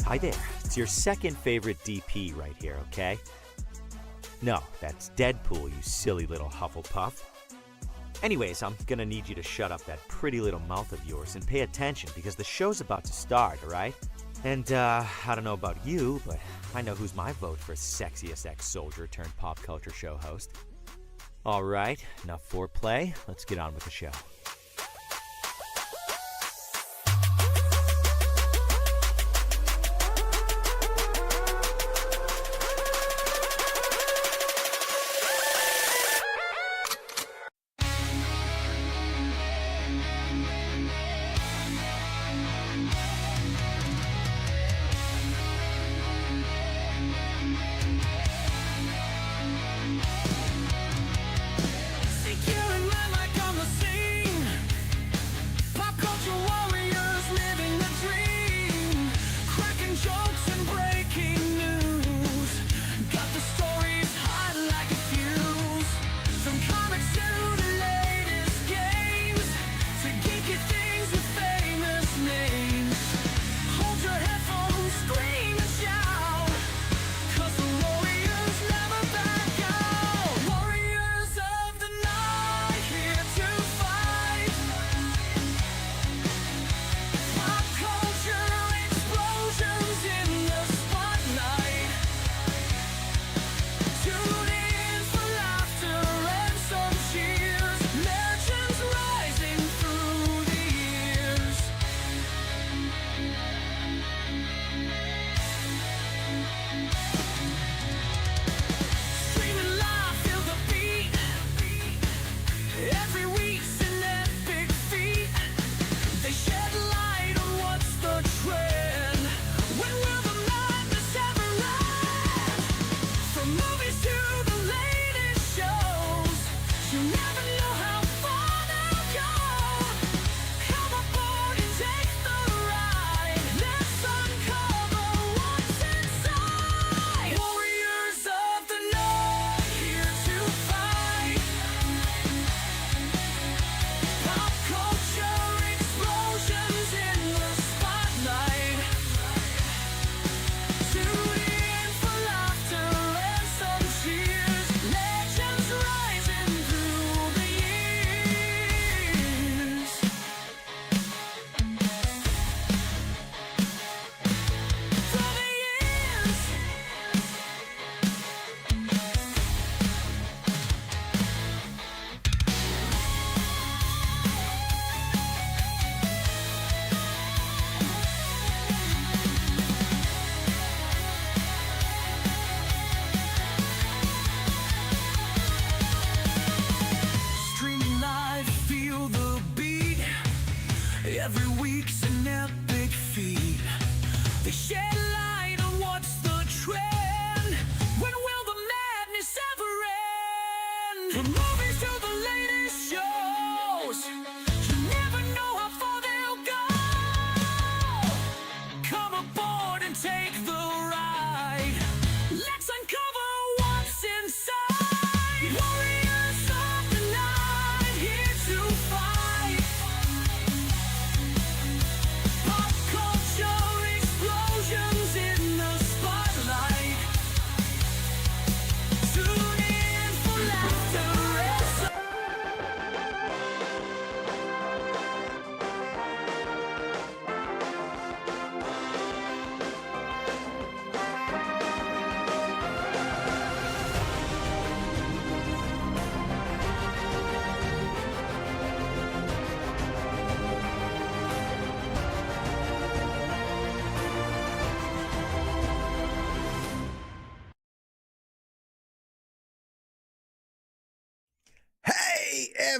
Hi there. It's your second favorite DP right here, okay? No, that's Deadpool, you silly little Hufflepuff. Anyways, I'm gonna need you to shut up that pretty little mouth of yours and pay attention because the show's about to start, alright? And, I don't know about you, but I know who's my vote for sexiest ex-soldier turned pop culture show host. Alright, enough foreplay. Let's get on with the show.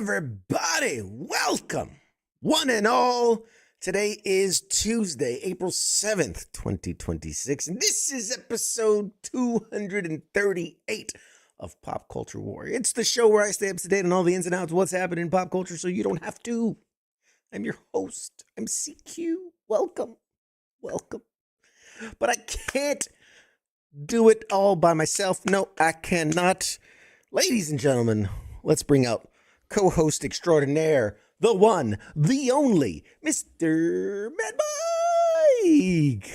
Everybody, welcome, one and all. Today is Tuesday, April 7th, 2026, and this is episode 238 of Pop Culture Warrior. It's the show where I stay up to date on all the ins and outs of what's happening in pop culture so you don't have to. I'm your host. I'm CQ. Welcome. But I can't do it all by myself. No, I cannot. Ladies and gentlemen, let's bring out co-host extraordinaire, the one, the only, Mr. Mad Mike.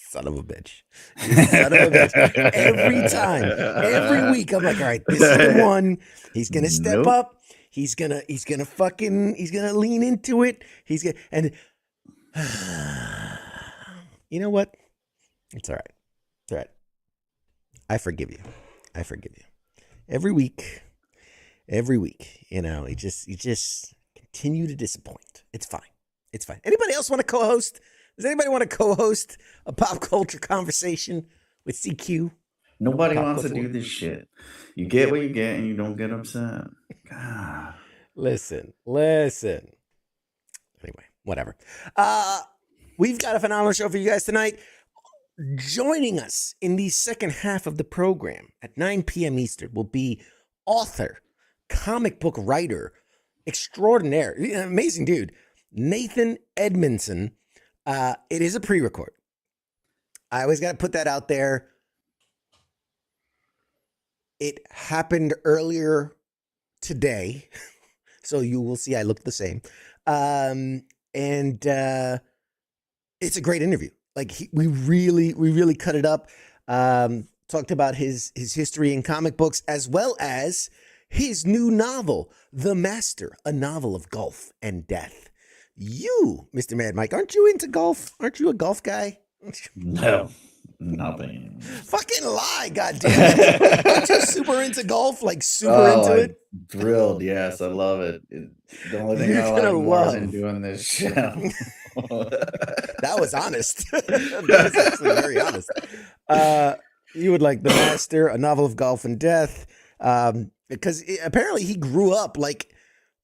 Son of a bitch. You son of a bitch. Every time, every week, I'm like, all right, this is the one. He's gonna step Nope. up. He's gonna lean into it. He's gonna, and you know what? It's all right. It's all right. I forgive you. I forgive you. Every week, you know, you just continue to disappoint. It's fine. It's fine. Anybody else want to co-host? Does anybody want to co-host a pop culture conversation with CQ? Nobody Pop wants to culture. do this shit. You get what you get and you don't get upset. God. Listen. Anyway, whatever. We've got a phenomenal show for you guys tonight. Joining us in the second half of the program at 9 p.m. Eastern will be author, comic book writer, extraordinaire, amazing dude, Nathan Edmondson. It is a pre-record. I always got to put that out there. It happened earlier today, so you will see I look the same. And it's a great interview. Like we really cut it up. Talked about his history in comic books as well as his new novel, The Master, a novel of golf and death. You, Mr. Mad Mike, aren't you into golf? Aren't you a golf guy? No, nothing. Fucking lie, goddamn! Aren't you super into golf? Like super into it? Thrilled, yes, I love it. The only thing You're I like gonna more love. than doing this show. That was honest. That was actually very honest. You would like The Master, a novel of golf and death, because apparently he grew up like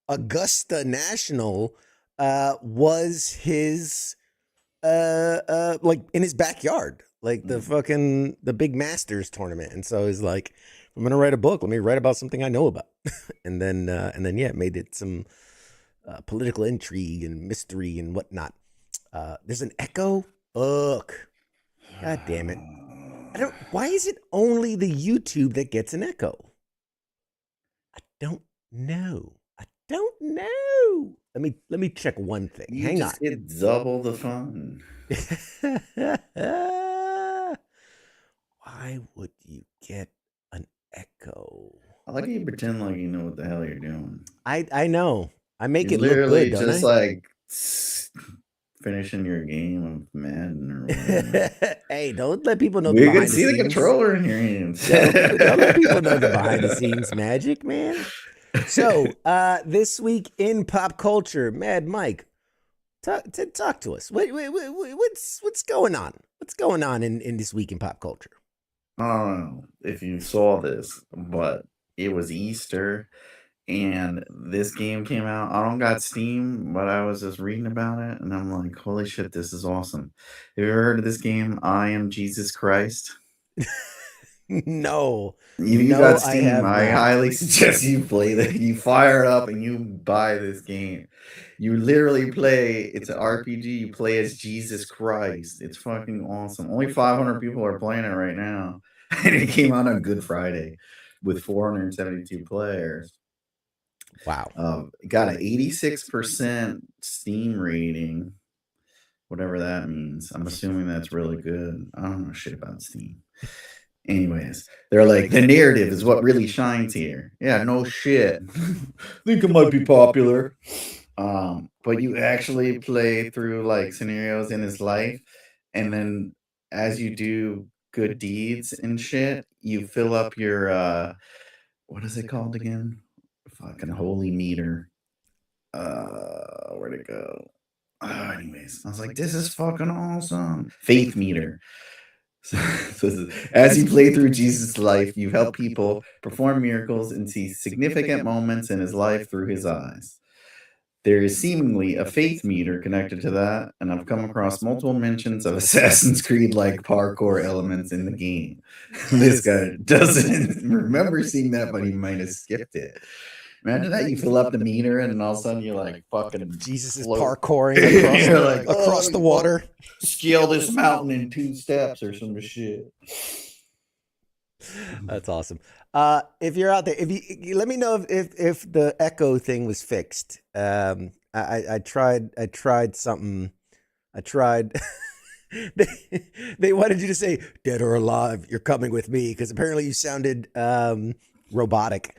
Augusta National was his like in his backyard, like the big Masters tournament, and so he's like, I'm gonna write a book. Let me write about something I know about, and then yeah, made it some political intrigue and mystery and whatnot. There's an echo. Ugh. God damn it. Why is it only the YouTube that gets an echo? I don't know. Let me check one thing. You Hang just get double the fun. on. Why would you get an echo? I like you pretend like you know what the hell you're doing. I know. I make You're it look literally good, don't just I? like finishing your game of Madden or whatever. Hey, don't let people know We behind can see the scenes. controller in your hands. Don't let people know the behind the scenes magic, man. So, this week in pop culture, Mad Mike, talk to us. What's going on? What's going on in this week in pop culture? I don't know if you saw this, but it was Easter and this game came out. I don't got Steam, but I was just reading about it and I'm like, holy shit, this is awesome. Have you ever heard of this game, I Am Jesus Christ? No. If you No, got I Steam, have I not. highly suggest you play that. You fire it up and you buy this game. You literally play, it's an RPG, you play as Jesus Christ. It's fucking awesome. Only 500 people are playing it right now. And it came out on Good Friday with 472 players. Wow. Got an 86% Steam rating, whatever that means. I'm assuming that's really good. I don't know shit about Steam. Anyways, they're like, the narrative is what really shines here. Yeah, no shit. Think it might be popular. But you actually play through like scenarios in his life, and then as you do good deeds and shit, you fill up your what is it called again? Fucking holy meter. Where'd it go? Anyways, I was like, this is fucking awesome. Faith meter. So as you play through Jesus' life, you help people perform miracles and see significant moments in his life through his eyes. There is seemingly a faith meter connected to that, and I've come across multiple mentions of Assassin's Creed-like parkour elements in the game. This guy doesn't remember seeing that, but he might have skipped it. Imagine that you fill up the meter and then all of a sudden you're like fucking Jesus is float. parkouring You're like, across the water. Scale this mountain in 2 steps or some shit. That's awesome. If you're out there, if you let me know if the echo thing was fixed. I tried something. I tried. They wanted you to say "dead or alive." You're coming with me because apparently you sounded robotic.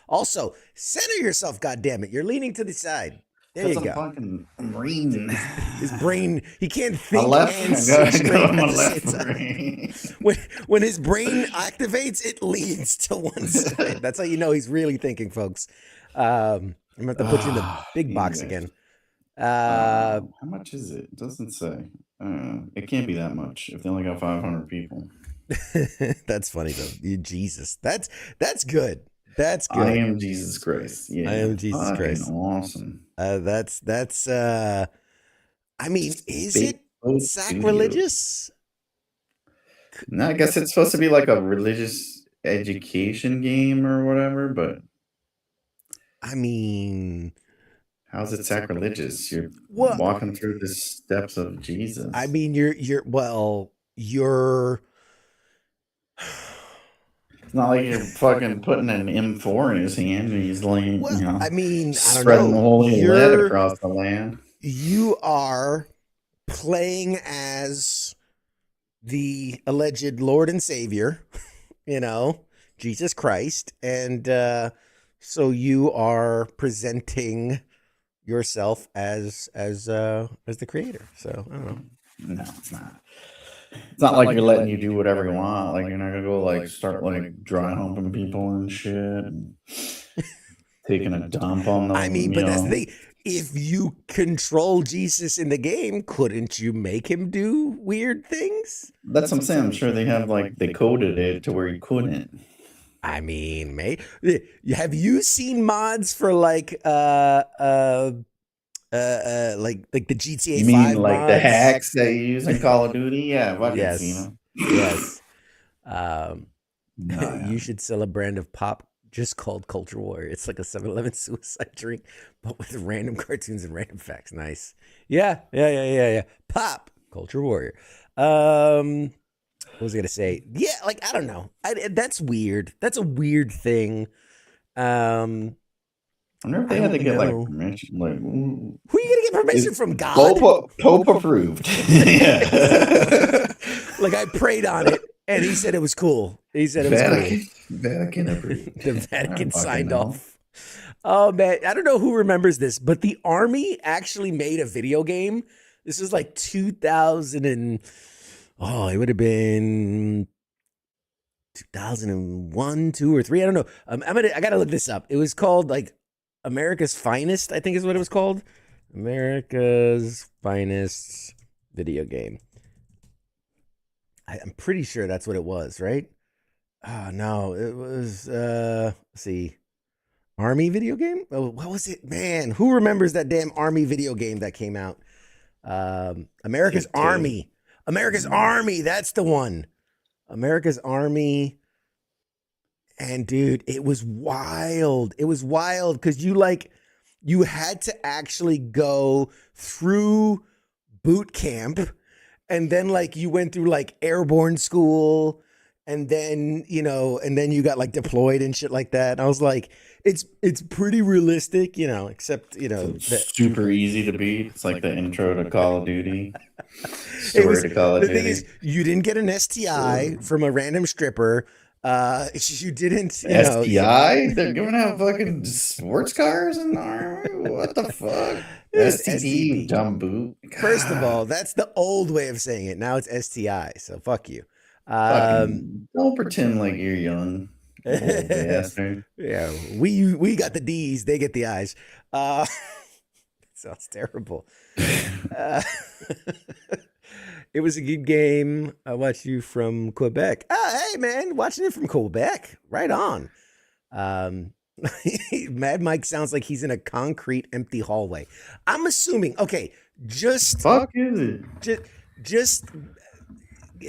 Also, center yourself. God damn it! You're leaning to the side. There you I'm go. fucking reading. His brain, he can't My think left, and I sit got straight at my the left same time. brain. When his brain activates, it leans to one side. That's how you know he's really thinking, folks. I'm gonna have to put you in the big box Anyways. again. How much is it? It doesn't say. It can't be that much if they only got 500 people. That's funny though. Jesus, that's good. That's good. I am Jesus Christ. Yeah, I am Jesus fucking Christ. awesome. That's. I mean, is Big it Old sacrilegious? Studios. No, I guess it's supposed to be like a religious education game or whatever, but I mean, how's it sacrilegious? You're well, walking through the steps of Jesus. I mean, you're. It's not like you're fucking putting an M4 in his hand and he's laying, Well, I mean, I don't spreading know. the holy lead across the land. You are playing as the alleged Lord and Savior, Jesus Christ, and so you are presenting yourself as the creator. So I don't know. No, it's not. It's not like you're letting you do whatever you want. Like you're not gonna go like start like dry humping people and shit, and taking a dump on them. I mean, but that's the thing. If you control Jesus in the game, couldn't you make him do weird things? That's what I'm saying. I'm sure they have they coded it to where you couldn't. I mean, mate, have you seen mods for like the GTA You mean 5 like mods? the hacks that you use in Call of Duty? Yeah, I've Yes. seen them. Yes. No, You should sell a brand of pop just called Culture Warrior. It's like a 7-Eleven suicide drink, but with random cartoons and random facts. Nice. Yeah. Pop Culture Warrior. What was I gonna say? Yeah, like I don't know. That's weird. That's a weird thing. I wonder if they had to get like permission. Like, who are you gonna get permission from? God? Pope approved. Yeah. Like I prayed on it, and he said it was cool. He said it was cool. Vatican approved. The Vatican signed off. Oh man, I don't know who remembers this, but the Army actually made a video game. This was like 2000 and it would have been 2001, 2 or 3. I don't know. I gotta look this up. It was called like America's Finest, I think is what it was called. America's Finest video game. I'm pretty sure that's what it was, right? Oh, no, it was, let's see. Army video game? Oh, what was it? Man, who remembers that damn Army video game that came out? America's Army. America's Army, that's the one. America's Army. And dude, it was wild. It was wild because you had to actually go through boot camp, and then you went through airborne school, and then you got deployed and shit like that. And I was like, it's pretty realistic, except super easy to beat. It's like the intro to Call of Duty. Story to Call of Duty. The thing is, you didn't get an STI from a random stripper. You didn't STI? They're giving out fucking sports cars in the Army? What the fuck? STD, you dumb boot. First of all, that's the old way of saying it. Now it's STI, so fuck you. Don't pretend like you're young. Old bastard. Yeah, we got the D's, they get the I's. Sounds terrible. It was a good game. I watched you from Quebec. Oh, hey, man, watching it from Quebec. Right on. Mad Mike sounds like he's in a concrete, empty hallway. I'm assuming, okay, just... Fuck is it? Just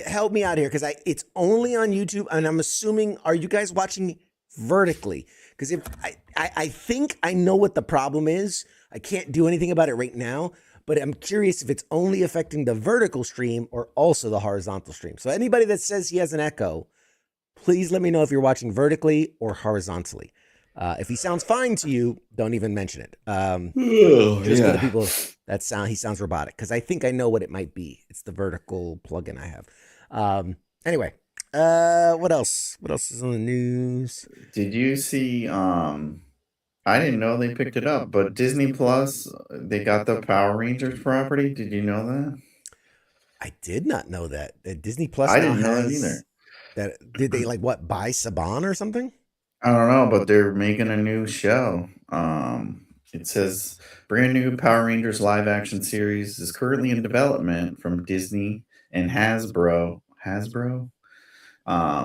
help me out here, because it's only on YouTube, and I'm assuming, are you guys watching vertically? Because if I think I know what the problem is. I can't do anything about it right now. But I'm curious if it's only affecting the vertical stream or also the horizontal stream. So anybody that says he has an echo, please let me know if you're watching vertically or horizontally. If he sounds fine to you, don't even mention it. Just for the people he sounds robotic, because I think I know what it might be. It's the vertical plugin I have. Anyway, what else? What else is on the news? Did you see? I didn't know they picked it up, but Disney Plus, they got the Power Rangers property. Did you know that? I did not know that. Disney Plus I now didn't know that has either. that. Did they buy Saban or something? I don't know, but they're making a new show. It says brand new Power Rangers live action series is currently in development from Disney and Hasbro.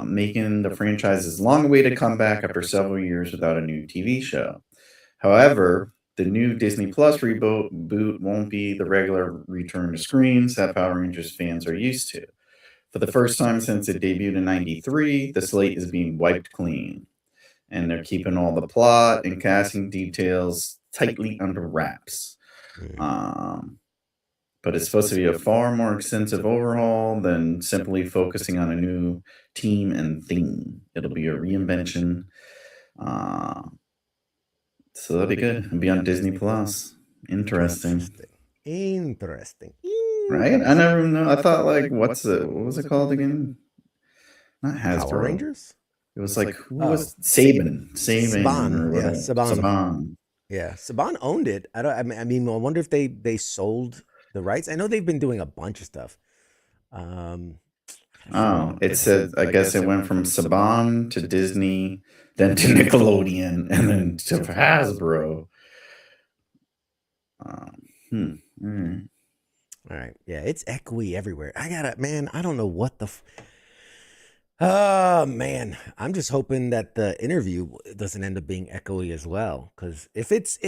Making the franchise's long-awaited comeback after several years without a new TV show. However, the new Disney Plus reboot won't be the regular return to screens that Power Rangers fans are used to. For the first time since it debuted in '93, the slate is being wiped clean, and they're keeping all the plot and casting details tightly under wraps. But it's supposed to be a far more extensive overhaul than simply focusing on a new team and theme. It'll be a reinvention. So that'll be good. It'll be on Disney Plus. Interesting. Right? I never know. I thought what was it called again? Not Hasbro. Power Rangers? It was who was Saban? Saban. Yeah, Saban. Saban. Yeah, Saban owned it. I mean, I wonder if they sold the rights. I know they've been doing a bunch of stuff. It said, I guess it went from Saban to Disney, then to Nickelodeon, and then to Hasbro. All right. Yeah, it's echoey everywhere. I don't know what the oh man, I'm just hoping that the interview doesn't end up being echoey as well. Because if it's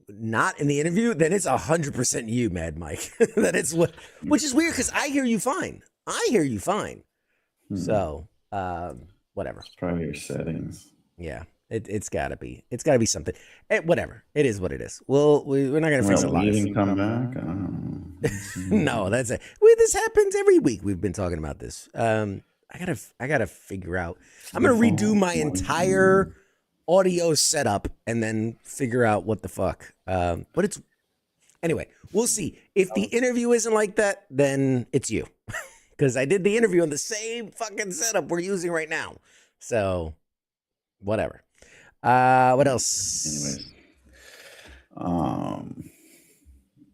not in the interview, then it's 100% you, Mad Mike. Which is weird because I hear you fine. So, whatever. It's probably your settings. Yeah, it's gotta be. It's gotta be something. Whatever. It is what it is. We're not gonna fix it live. Even come back? I don't know. No, that's it. This happens every week. We've been talking about this. I gotta figure out. I'm gonna redo my entire audio setup and then figure out what the fuck. But anyway, we'll see. If the interview isn't like that, then it's you, because I did the interview on the same fucking setup we're using right now. So, whatever. What else? Anyways,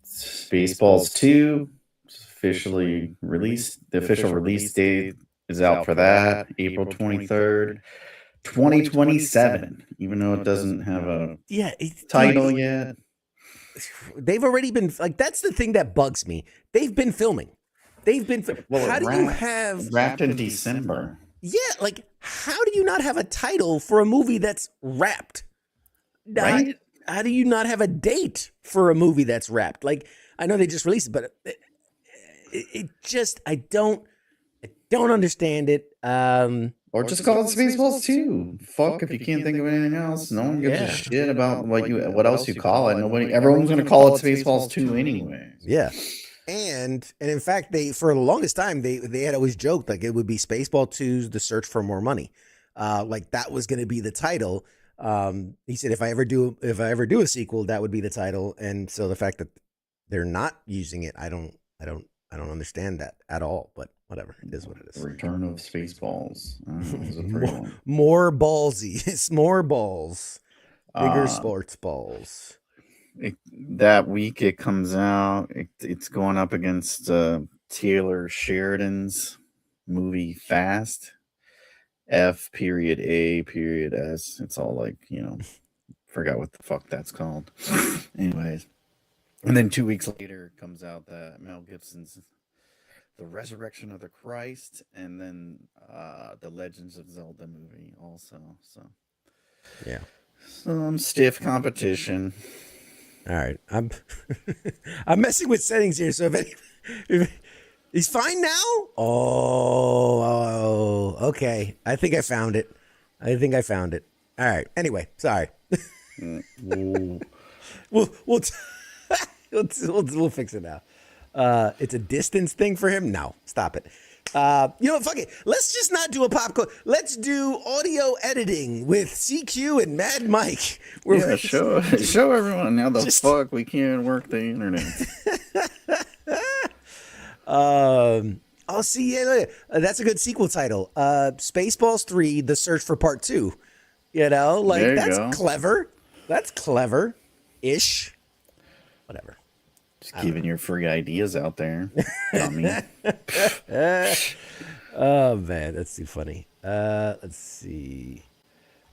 Spaceballs 2 is officially released. The official release date is out for that, April 23rd, 2027, even though it doesn't have a title yet. They've already been, that's the thing that bugs me. They've been filming. How do you have... Wrapped in December. Yeah, how do you not have a title for a movie that's wrapped? Right? How do you not have a date for a movie that's wrapped? I know they just released it, but it just, I don't understand it. Or just call it Spaceballs 2. Fuck, if you can't think of anything else. No one gives a shit about what else you call it. Everyone's going to call it Spaceballs 2 anyway. Yeah. And in fact, for the longest time, they had always joked it would be Spaceball 2's The Search for More Money. That was going to be the title. He said, if I ever do a sequel, that would be the title. And so the fact that they're not using it, I don't understand that at all, but whatever. It is what it is. The Return of Spaceballs. More ballsy. It's more balls. Bigger sports balls. That week it comes out. It's going up against Taylor Sheridan's movie Fast. F.A.S. It's all forgot what the fuck that's called. Anyways. And then 2 weeks later it comes out that Mel Gibson's The Resurrection of the Christ, and then the Legends of Zelda movie also. So yeah. Some stiff competition. All right. I'm messing with settings here, so if he's fine now? Oh, okay. I think I found it. All right. Anyway, sorry. We'll fix it now. It's a distance thing for him. No, stop it. You know what? Fuck it. Let's just not do a pop culture. Let's do audio editing with CQ and Mad Mike. Yeah, show everyone how the fuck we can't work the internet. I'll see. Yeah, that's a good sequel title. Spaceballs 3: The Search for Part 2. You know, like that's clever. That's clever-ish. Whatever. Just giving your free ideas out there. Dummy. Oh man, that's too funny. Let's see.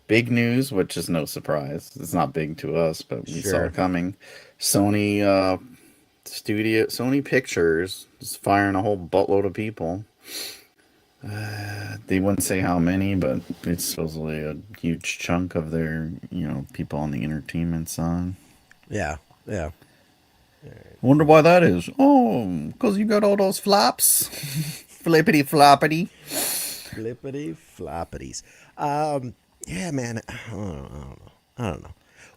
Big news, which is no surprise. It's not big to us, but we saw it coming. Sony Pictures is firing a whole buttload of people. They wouldn't say how many, but it's supposedly a huge chunk of their, people on the entertainment side. Yeah. Wonder why that is. Oh, because you got all those flops. Flippity floppity. Flippity floppities. Yeah, man. I don't know.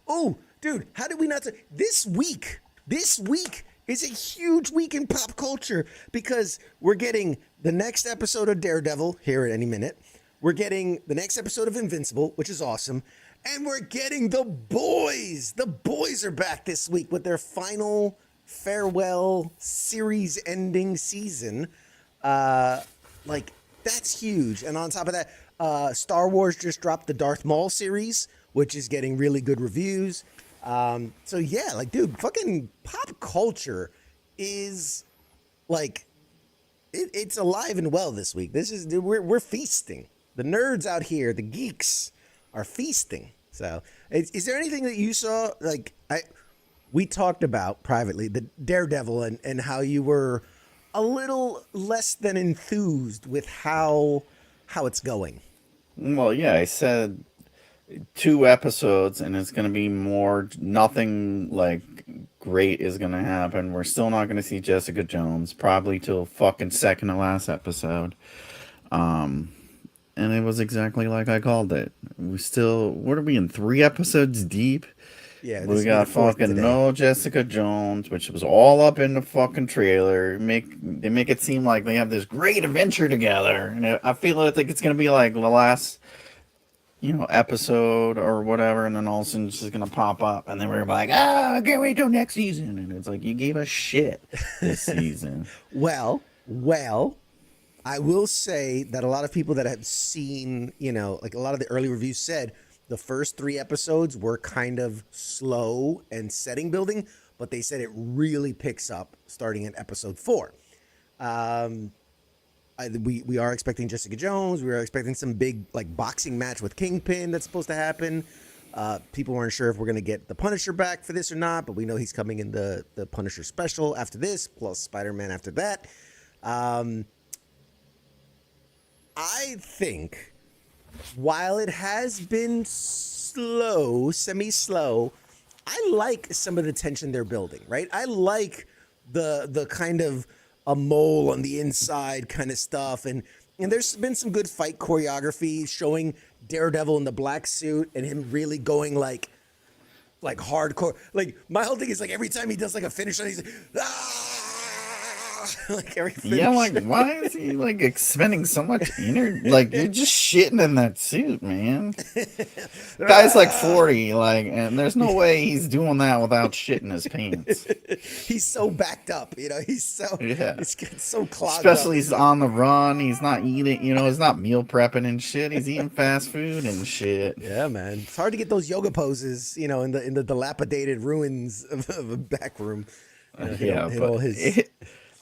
Oh, dude, how did we not say this week is a huge week in pop culture because we're getting the next episode of Daredevil here at any minute. We're getting the next episode of Invincible, which is awesome. And we're getting The Boys. The Boys are back this week with their final farewell series ending season. That's huge. And on top of that, Star Wars just dropped the Darth Maul series, which is getting really good reviews. So yeah, dude, fucking pop culture is it's alive and well this week. We're feasting. The nerds out here, the geeks, are feasting. So is there anything that you saw? We talked about privately the Daredevil and how you were a little less than enthused with how it's going. Well, yeah, I said 2 episodes and it's going to be more, nothing great is going to happen. We're still not going to see Jessica Jones, probably till fucking second to last episode. And it was exactly like I called it. What are we in, 3 episodes deep? Yeah, we got fucking no Jessica Jones, which was all up in the fucking trailer. They make it seem like they have this great adventure together, and I feel like it's gonna be like the last, episode or whatever, and then all of a sudden it's just gonna pop up, and then we're like, I can't wait till next season, and it's like you gave us shit this season. Well, I will say that a lot of people that have seen, a lot of the early reviews said the first 3 episodes were kind of slow and setting building, but they said it really picks up starting in episode 4. We are expecting Jessica Jones. We are expecting some big boxing match with Kingpin that's supposed to happen. People weren't sure if we're going to get the Punisher back for this or not, but we know he's coming in the Punisher special after this, plus Spider-Man after that. I think while it has been slow, semi-slow, I like some of the tension they're building, right? I like the kind of a mole on the inside kind of stuff. And there's been some good fight choreography showing Daredevil in the black suit and him really going like hardcore. My whole thing is every time he does a finish, he's every finish. Yeah, why is he expending so much energy? You're just shitting in that suit, man. Guy's 40, and there's no way he's doing that without shitting his pants. He's so backed up, he's so he's so clogged Especially up. He's on the run, he's not eating, he's not meal prepping and shit. He's eating fast food and shit. Yeah, man. It's hard to get those yoga poses, in the dilapidated ruins of a back room.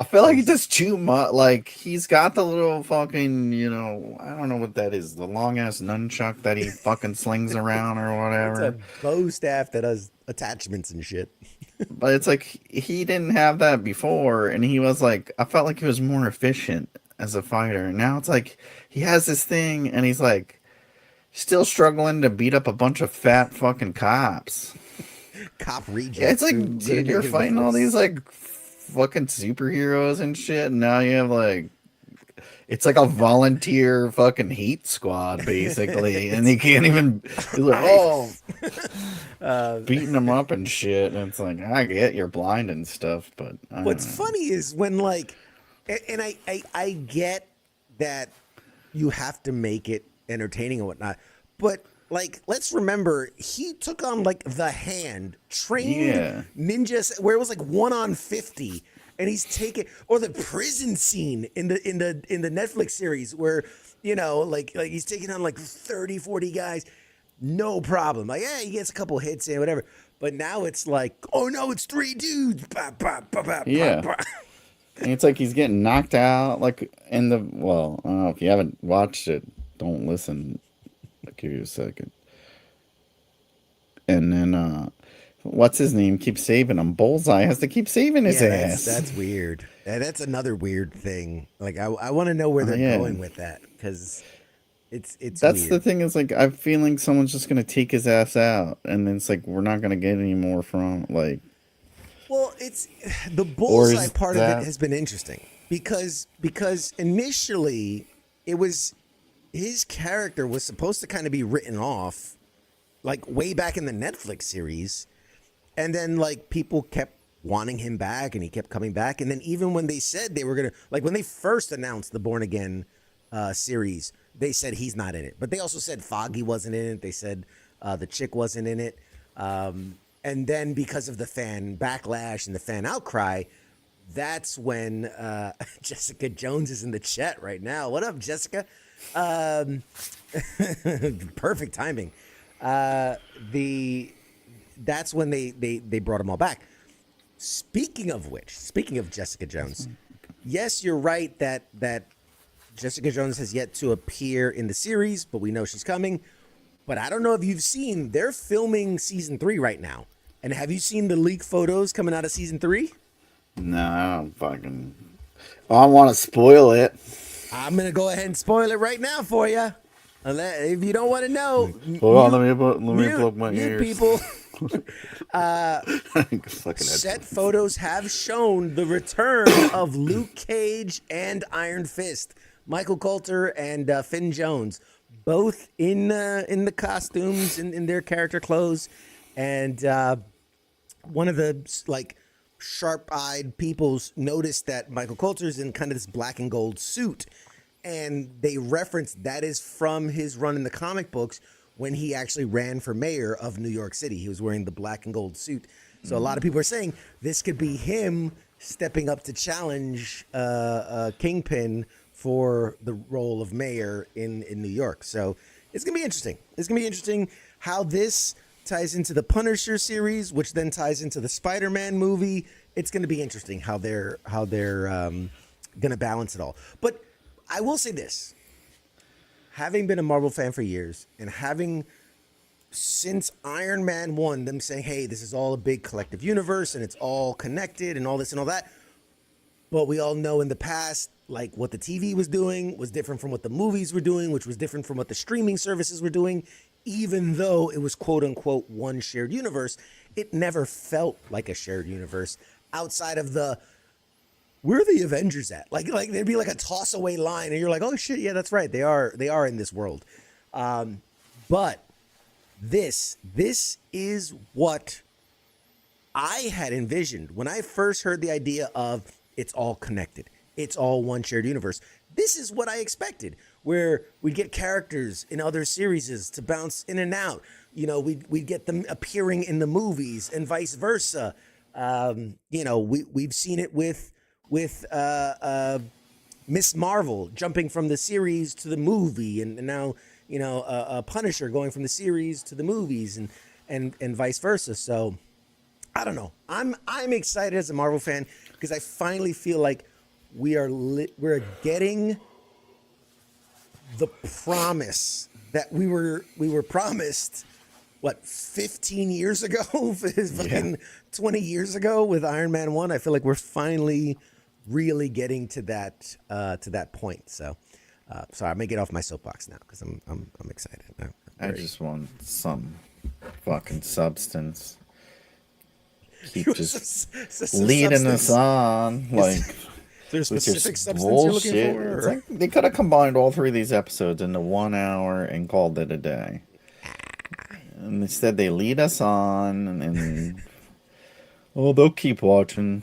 I feel like he does too much. He's got the little fucking, I don't know what that is. The long ass nunchuck that he fucking slings around or whatever. It's a bow staff that has attachments and shit. But it's he didn't have that before, and he was I felt like he was more efficient as a fighter. And now it's he has this thing, and he's still struggling to beat up a bunch of fat fucking cops. Cop rejects. Yeah, it's dude, you're fighting all these fucking superheroes and shit, and now you have it's a volunteer fucking hate squad basically. And he can't even beating them up and shit, and it's I get you're blind and stuff, but what's funny is when and I get that you have to make it entertaining and whatnot. But like, let's remember, he took on like the Hand, trained ninjas, where it was like 1 on 50, and he's taking, or the prison scene in the Netflix series where, you know, like he's taking on like 30, 40 guys, no problem. Like, yeah, he gets a couple hits and whatever. But now it's like, oh no, it's 3 dudes. Bah, bah, bah, bah, Yeah. bah. And it's like he's getting knocked out. Like in the, well, I don't know if you haven't watched it, don't listen. I'll give you a second. And then, what's his name? Keeps saving him. Bullseye has to keep saving his ass. That's weird. That's another weird thing. Like, I want to know where they're going with that, because it's That's weird. the thing, is like, I'm feeling someone's just going to take his ass out. And then it's like, we're not going to get any more from, like. Well, it's the Bullseye part of that- it has been interesting because initially it was, his character was supposed to kind of be written off, like way back in the Netflix series, and then like people kept wanting him back and he kept coming back, and then even when they said they were gonna, like when they first announced the Born Again series, they said he's not in it, but they also said Foggy wasn't in it. They said the chick wasn't in it. And then because of the fan backlash and the fan outcry, that's when Jessica Jones is in the chat right now. What up, Jessica? Perfect timing. That's when they brought them all back. Speaking of Jessica Jones, yes, you're right that Jessica Jones has yet to appear in the series, but we know she's coming. But I don't know if you've seen, they're filming season 3 right now. And have you seen the leak photos coming out of season 3? No, I don't fucking. I want to spoil it. I'm going to go ahead and spoil it right now for you. If you don't want to know. Hold on, let me plug my ears. People. Fucking Set photos have shown the return of Luke Cage and Iron Fist. Michael Coulter and Finn Jones, both in the costumes, in their character clothes. And one of the like sharp-eyed peoples noticed that Michael Coulter's in kind of this black and gold suit, and they referenced that is from his run in the comic books when he actually ran for mayor of New York City. He was wearing the black and gold suit. So a lot of people are saying this could be him stepping up to challenge Kingpin for the role of mayor in New York. So it's going to be interesting. It's going to be interesting how this ties into the Punisher series, which then ties into the Spider-Man movie. It's going to be interesting how they're going to balance it all. But I will say this. Having been a Marvel fan for years and having since Iron Man 1, them saying, hey, this is all a big collective universe and it's all connected and all this and all that. But we all know in the past, like what the TV was doing was different from what the movies were doing, which was different from what the streaming services were doing. Even though it was quote unquote one shared universe, it never felt like a shared universe outside of the, where are the Avengers at? Like there'd be like a toss away line and you're like, oh shit, yeah, that's right. They are in this world. But this is what I had envisioned when I first heard the idea of it's all connected. It's all one shared universe. This is what I expected, where we'd get characters in other series to bounce in and out. You know, we'd get them appearing in the movies and vice versa. You know, we've seen it with Miss Marvel jumping from the series to the movie, and now, you know, Punisher going from the series to the movies, and vice versa. So I don't know. I'm excited as a Marvel fan because I finally feel like we're getting the promise that we were promised, what, 15 years ago, fucking 20 years ago with Iron Man 1. I feel like we're finally really getting to that point. So sorry, I'm gonna get off my soapbox now because I'm excited. I just want some fucking substance. Keep just leading us on, like. There's a specific substance you're looking for? It's like they could have combined all 3 of these episodes into 1 hour and called it a day. And instead they lead us on and they'll keep watching.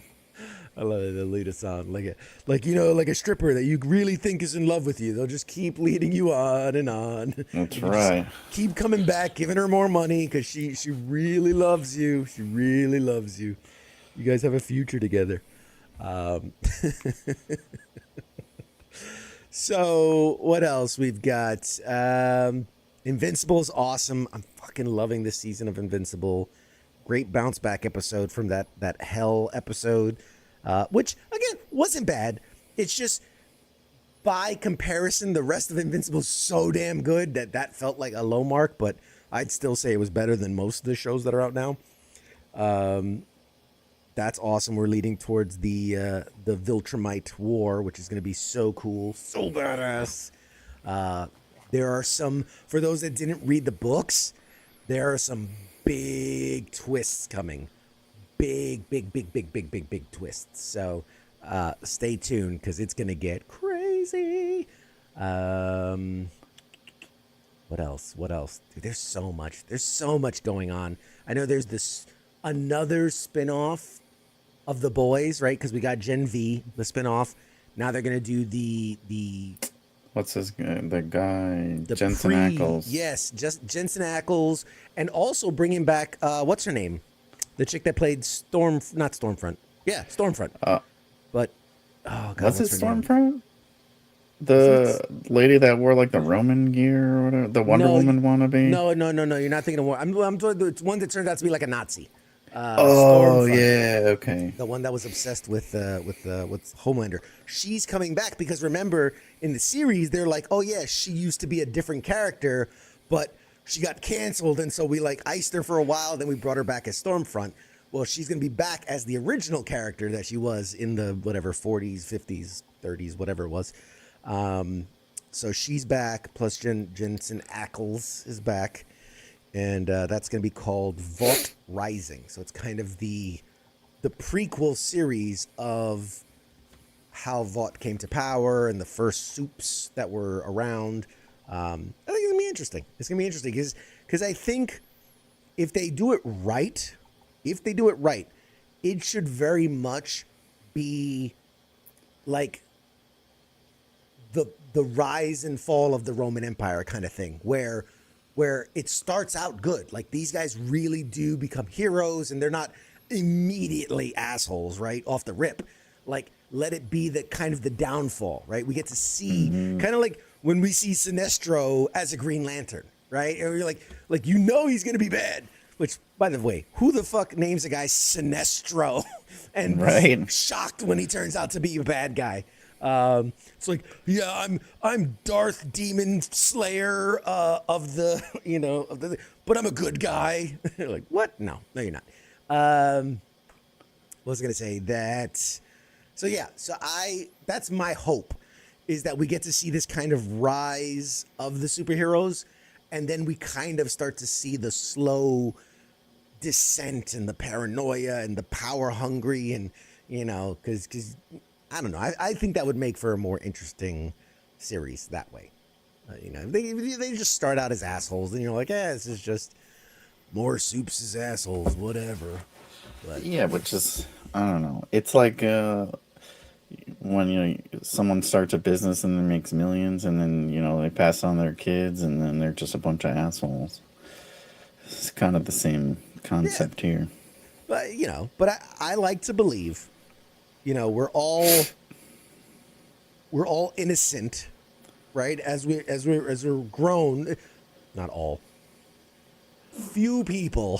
I love it. They'll lead us on like a stripper that you really think is in love with you. They'll just keep leading you on and on. That's You just right. keep coming back, giving her more money because she really loves you. She really loves you. You guys have a future together. Um, so what else we've got? Invincible's awesome. I'm fucking loving this season of Invincible. Great bounce back episode from that hell episode, which again wasn't bad. It's just by comparison, the rest of Invincible's so damn good that felt like a low mark. But I'd still say it was better than most of the shows that are out now. That's awesome. We're leading towards the Viltrumite War, which is going to be so cool, so badass. There are some, for those that didn't read the books, there are some big twists coming. Big twists. So stay tuned because it's going to get crazy. What else? Dude, there's so much going on. I know there's this another spin-off of The Boys, right? Because we got Gen V, the spin-off. Now they're going to do the What's his the guy? the Jensen Ackles. Yes, just Jensen Ackles, and also bringing back what's her name, the chick that played not Stormfront. Yeah, Stormfront. But oh god, Was it what's her name? Stormfront? The lady that wore like the Roman gear or whatever, the Wonder Woman wannabe. No. You're not thinking of one. I'm it's one that turns out to be like a Nazi. Oh Stormfront. yeah, okay. The one that was obsessed with Homelander. She's coming back because remember in the series they're like, oh yeah, she used to be a different character, but she got canceled, and so we like iced her for a while. Then we brought her back as Stormfront. Well, she's gonna be back as the original character that she was in the whatever 40s, 50s, 30s, whatever it was. So she's back. Plus Jensen Ackles is back. And that's going to be called Vought Rising. So it's kind of the prequel series of how Vought came to power and the first soups that were around. I think it's going to be interesting. It's going to be interesting because I think if they do it right, it should very much be like the rise and fall of the Roman Empire kind of thing, where it starts out good. Like these guys really do become heroes and they're not immediately assholes, right? Off the rip. Like let it be the kind of the downfall, right? We get to see kind of like when we see Sinestro as a Green Lantern, right? And you're like he's going to be bad. Which, by the way, who the fuck names a guy Sinestro and Right. shocked when he turns out to be a bad guy? It's like, yeah, I'm Darth Demon Slayer of the but I'm a good guy. You're like, what? No, you're not. What was I gonna say? That. So yeah, that's my hope, is that we get to see this kind of rise of the superheroes, and then we kind of start to see the slow descent and the paranoia and the power hungry, and because. I don't know. I think that would make for a more interesting series that way. They just start out as assholes, and you're like, this is just more soups as assholes, whatever. But Yeah, which is I don't know. It's like when someone starts a business and then makes millions, and then they pass on their kids, and then they're just a bunch of assholes. It's kind of the same concept here. but I like to believe. We're all innocent, right? As we're grown, not all. Few people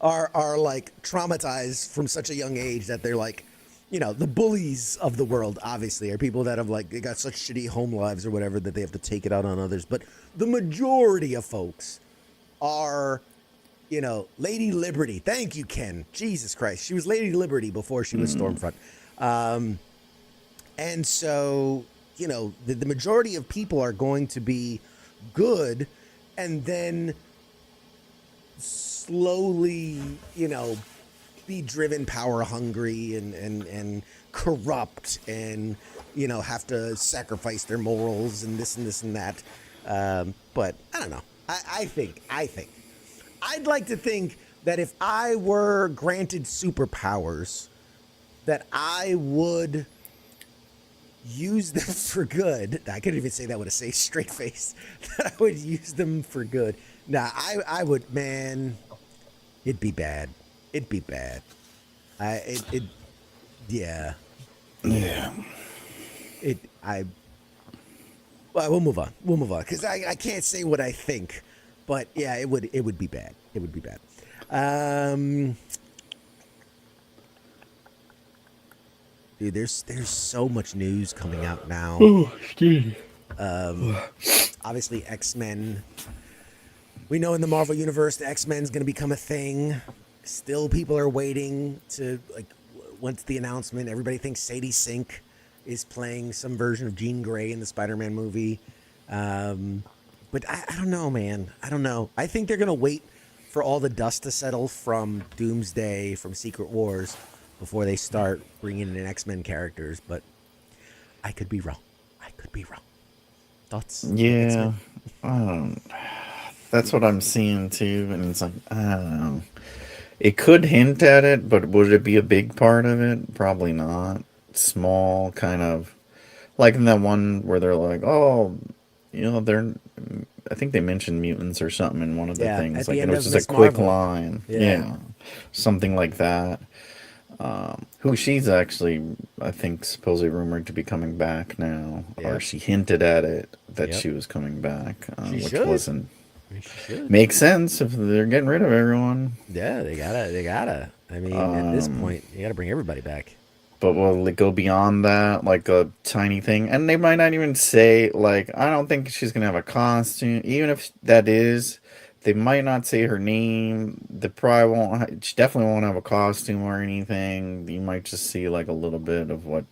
are like traumatized from such a young age that they're like, the bullies of the world obviously are people that have they got such shitty home lives or whatever that they have to take it out on others. But the majority of folks are Lady Liberty. Thank you, Ken. Jesus Christ. She was Lady Liberty before she was Stormfront. And so, the majority of people are going to be good and then slowly, be driven power hungry and corrupt and, have to sacrifice their morals and this and that. But I don't know. I think. I'd like to think that if I were granted superpowers, that I would use them for good. I couldn't even say that with a straight face. That I would use them for good. Nah, I would, man. It'd be bad. It'd be bad. Yeah. Yeah. Well, we'll move on. We'll move on because I can't say what I think, but yeah, it would be bad. It would be bad. Dude, there's so much news coming out now. Obviously, X-Men. We know in the Marvel Universe, the X-Men's going to become a thing. Still, people are waiting to, like, once the announcement, everybody thinks Sadie Sink is playing some version of Jean Grey in the Spider-Man movie. But I don't know, man. I don't know. I think they're going to wait for all the dust to settle from Doomsday, from Secret Wars, before they start bringing in X-Men characters. But I could be wrong. Thoughts? Yeah. That's what I'm seeing too, and it's like, I don't know. It could hint at it, but would it be a big part of it? Probably not. Small, kind of, like in that one where they're like, oh, I think they mentioned mutants or something in one of the things. Like, it was just a quick line. Yeah. Something like that. Who she's actually, I think, supposedly rumored to be coming back now. Or she hinted at it that she was coming back, which wasn't. Makes sense if they're getting rid of everyone. Yeah, they gotta. I mean, at this point, you gotta bring everybody back. But will it go beyond that, like a tiny thing? And they might not even say, like, I don't think she's gonna have a costume. Even if that is, they might not say her name. They probably won't. She definitely won't have a costume or anything. You might just see like a little bit of what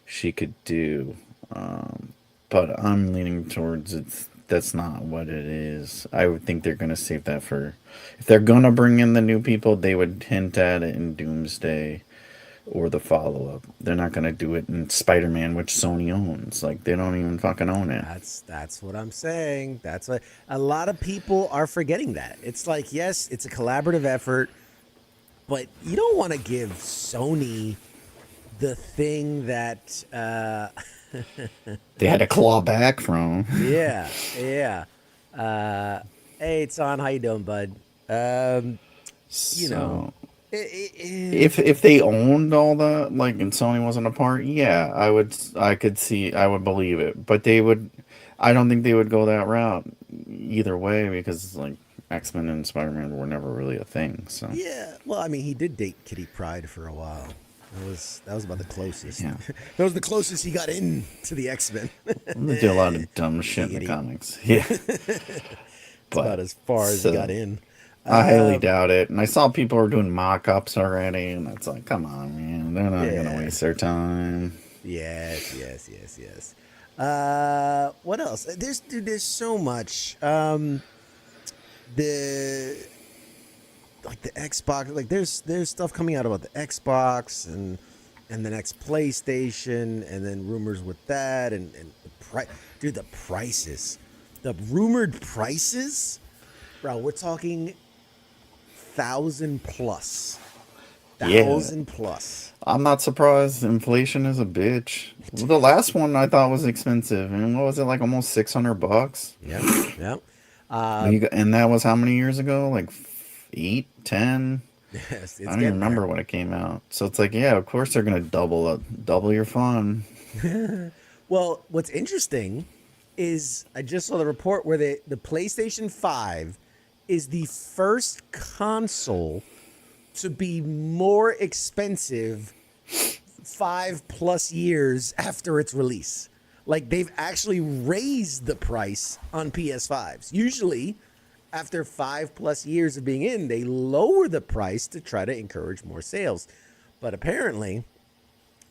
she could do. But I'm leaning towards that's not what it is. I would think they're going to save that for... If they're going to bring in the new people, they would hint at it in Doomsday or the follow-up. They're not going to do it in Spider-Man, which Sony owns. Like, they don't even fucking own it. That's what I'm saying. That's what... A lot of people are forgetting that. It's like, yes, it's a collaborative effort, but you don't want to give Sony the thing that... they had to claw back from. Yeah. Hey, it's on. How you doing, bud? If they owned all that, like, and Sony wasn't a part, yeah, I would believe it. But I don't think they would go that route either way, because like X-Men and Spider-Man were never really a thing. So yeah, well, I mean, he did date Kitty Pryde for a while. That was about the closest. Yeah. That was the closest he got into the X-Men. They did a lot of dumb shit in the comics. Yeah. But about as far as he got in. I highly doubt it. And I saw people were doing mock-ups already, and it's like, come on, man. They're not going to waste their time. Yes. What else? There's so much. The Xbox, like there's stuff coming out about the Xbox and the next PlayStation, and then rumors with that, and the prices, the rumored prices, bro. We're talking 1,000 plus. 1,000 plus. I'm not surprised. Inflation is a bitch. The last one I thought was expensive, and what was it, like almost $600? Yeah. And that was how many years ago? Like 8, 10. Yes, I don't even remember when it came out. So it's like, yeah, of course they're gonna double your fun. Well, what's interesting is I just saw the report where the PlayStation 5 is the first console to be more expensive 5+ years after its release. Like, they've actually raised the price on PS5s. Usually, after 5+ years of being in, they lower the price to try to encourage more sales. But apparently,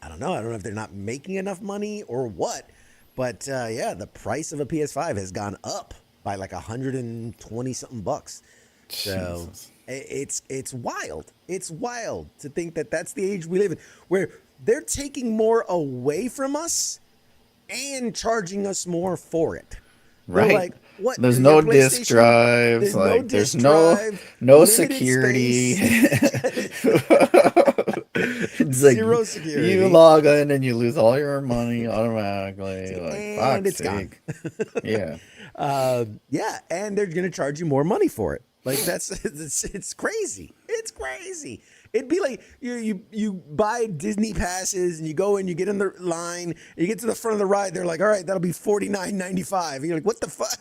I don't know if they're not making enough money or what. But the price of a PS5 has gone up by like $120-something bucks. So it's wild. It's wild to think that that's the age we live in, where they're taking more away from us and charging us more for it. Right. They're like, what? There's no disk drives. There's no security. It's like Zero security. you log in and you lose all your money automatically. Like, and fuck's it's gone. sake. Yeah. Yeah, and they're gonna charge you more money for it. Like it's crazy. It's crazy. It'd be like you buy Disney passes and you go and you get in the line and you get to the front of the ride. They're like, all right, that'll be $49.95. And you're like, what the fuck?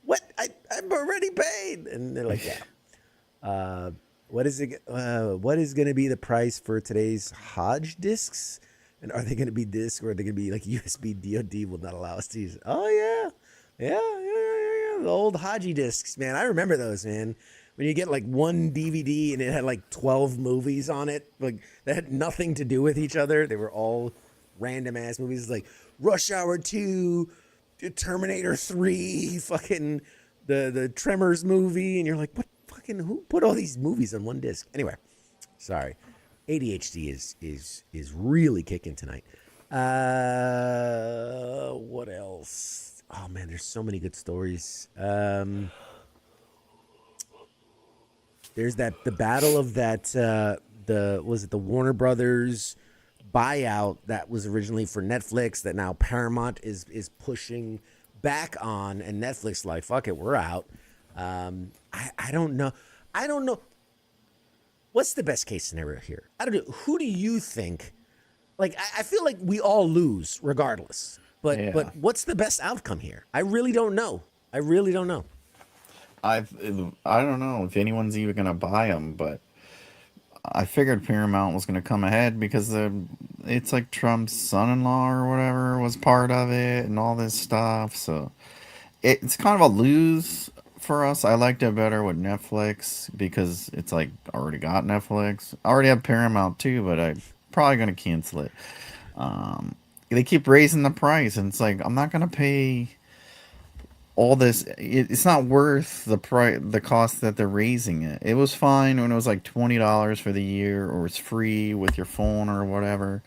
I'm already paid. And they're like, yeah. What is it? What is going to be the price for today's Hodge discs? And are they going to be disc or are they going to be like USB? DoD will not allow us to use it. Oh yeah. The old Haji discs, man. I remember those, man. When you get like one DVD and it had like 12 movies on it, like that had nothing to do with each other. They were all random ass movies, like Rush Hour 2, Terminator 3, fucking the Tremors movie, and you're like, what fucking who put all these movies on one disc? Anyway, sorry. ADHD is really kicking tonight. What else? Oh man, there's so many good stories. There's the battle of that the Warner Brothers buyout that was originally for Netflix that now Paramount is pushing back on, and Netflix like, fuck it, we're out. I don't know. What's the best case scenario here? I don't know. Who do you think? Like, I feel like we all lose regardless. But what's the best outcome here? I really don't know. I don't know if anyone's even gonna buy them, but I figured Paramount was gonna come ahead because it's like Trump's son-in-law or whatever was part of it and all this stuff. So it's kind of a lose for us. I liked it better with Netflix because it's like I already got Netflix. I already have Paramount too, but I'm probably gonna cancel it. They keep raising the price, and it's like I'm not gonna pay all this. It's not worth the cost that they're raising it. It was fine when it was like $20 for the year, or it's free with your phone or whatever.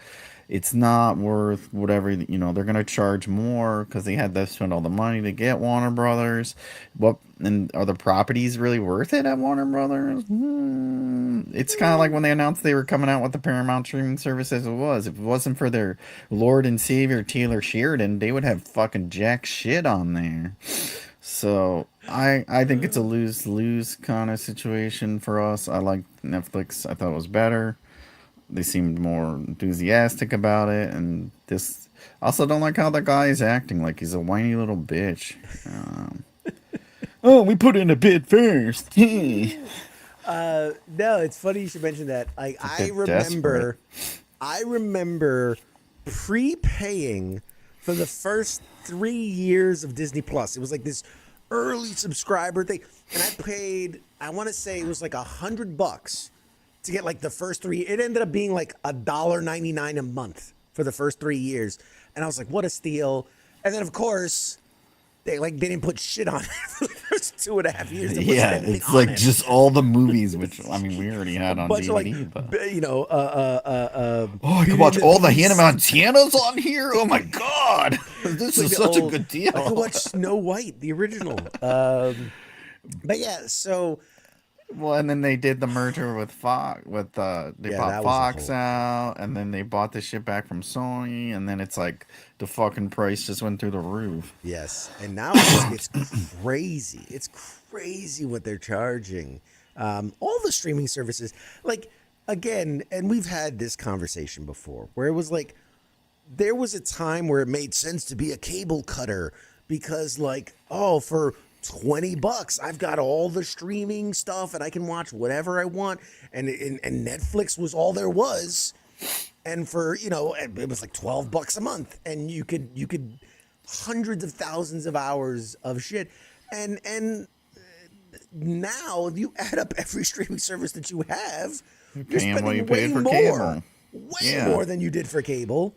It's not worth whatever, they're going to charge more because they had to spend all the money to get Warner Brothers. And are the properties really worth it at Warner Brothers? It's kind of like when they announced they were coming out with the Paramount streaming service as it was. If it wasn't for their Lord and Savior Taylor Sheridan, they would have fucking jack shit on there. So I think it's a lose-lose kind of situation for us. I like Netflix. I thought it was better. They seemed more enthusiastic about it, and this also don't like how the guy is acting like he's a whiny little bitch. Oh, we put in a bid first. No, it's funny you should mention that. I remember prepaying for the first 3 years of Disney Plus. It was like this early subscriber thing, and I paid, I want to say it was like $100 to get like the first 3. It ended up being like $1.99 a month for the first 3 years, and I was like, what a steal. And then of course they didn't put shit on it for the first 2.5 years. Yeah, it's like just all the movies, which I mean we already had on DVD. I can watch all the Hannah Montanas on here. Oh my god, this is such a good deal. I could watch Snow White, the original. But yeah, so. Well, and then they did the merger with Fox. They bought Fox out, and then they bought the shit back from Sony, and then it's like the fucking price just went through the roof. Yes, and now it's crazy. It's crazy what they're charging. All the streaming services, like, again, and we've had this conversation before, where it was like there was a time where it made sense to be a cable cutter because, like, for $20 I've got all the streaming stuff and I can watch whatever I want, and Netflix was all there was, and for it was like $12 a month, and you could hundreds of thousands of hours of shit, and now if you add up every streaming service that you have, you're spending way more than you did for cable.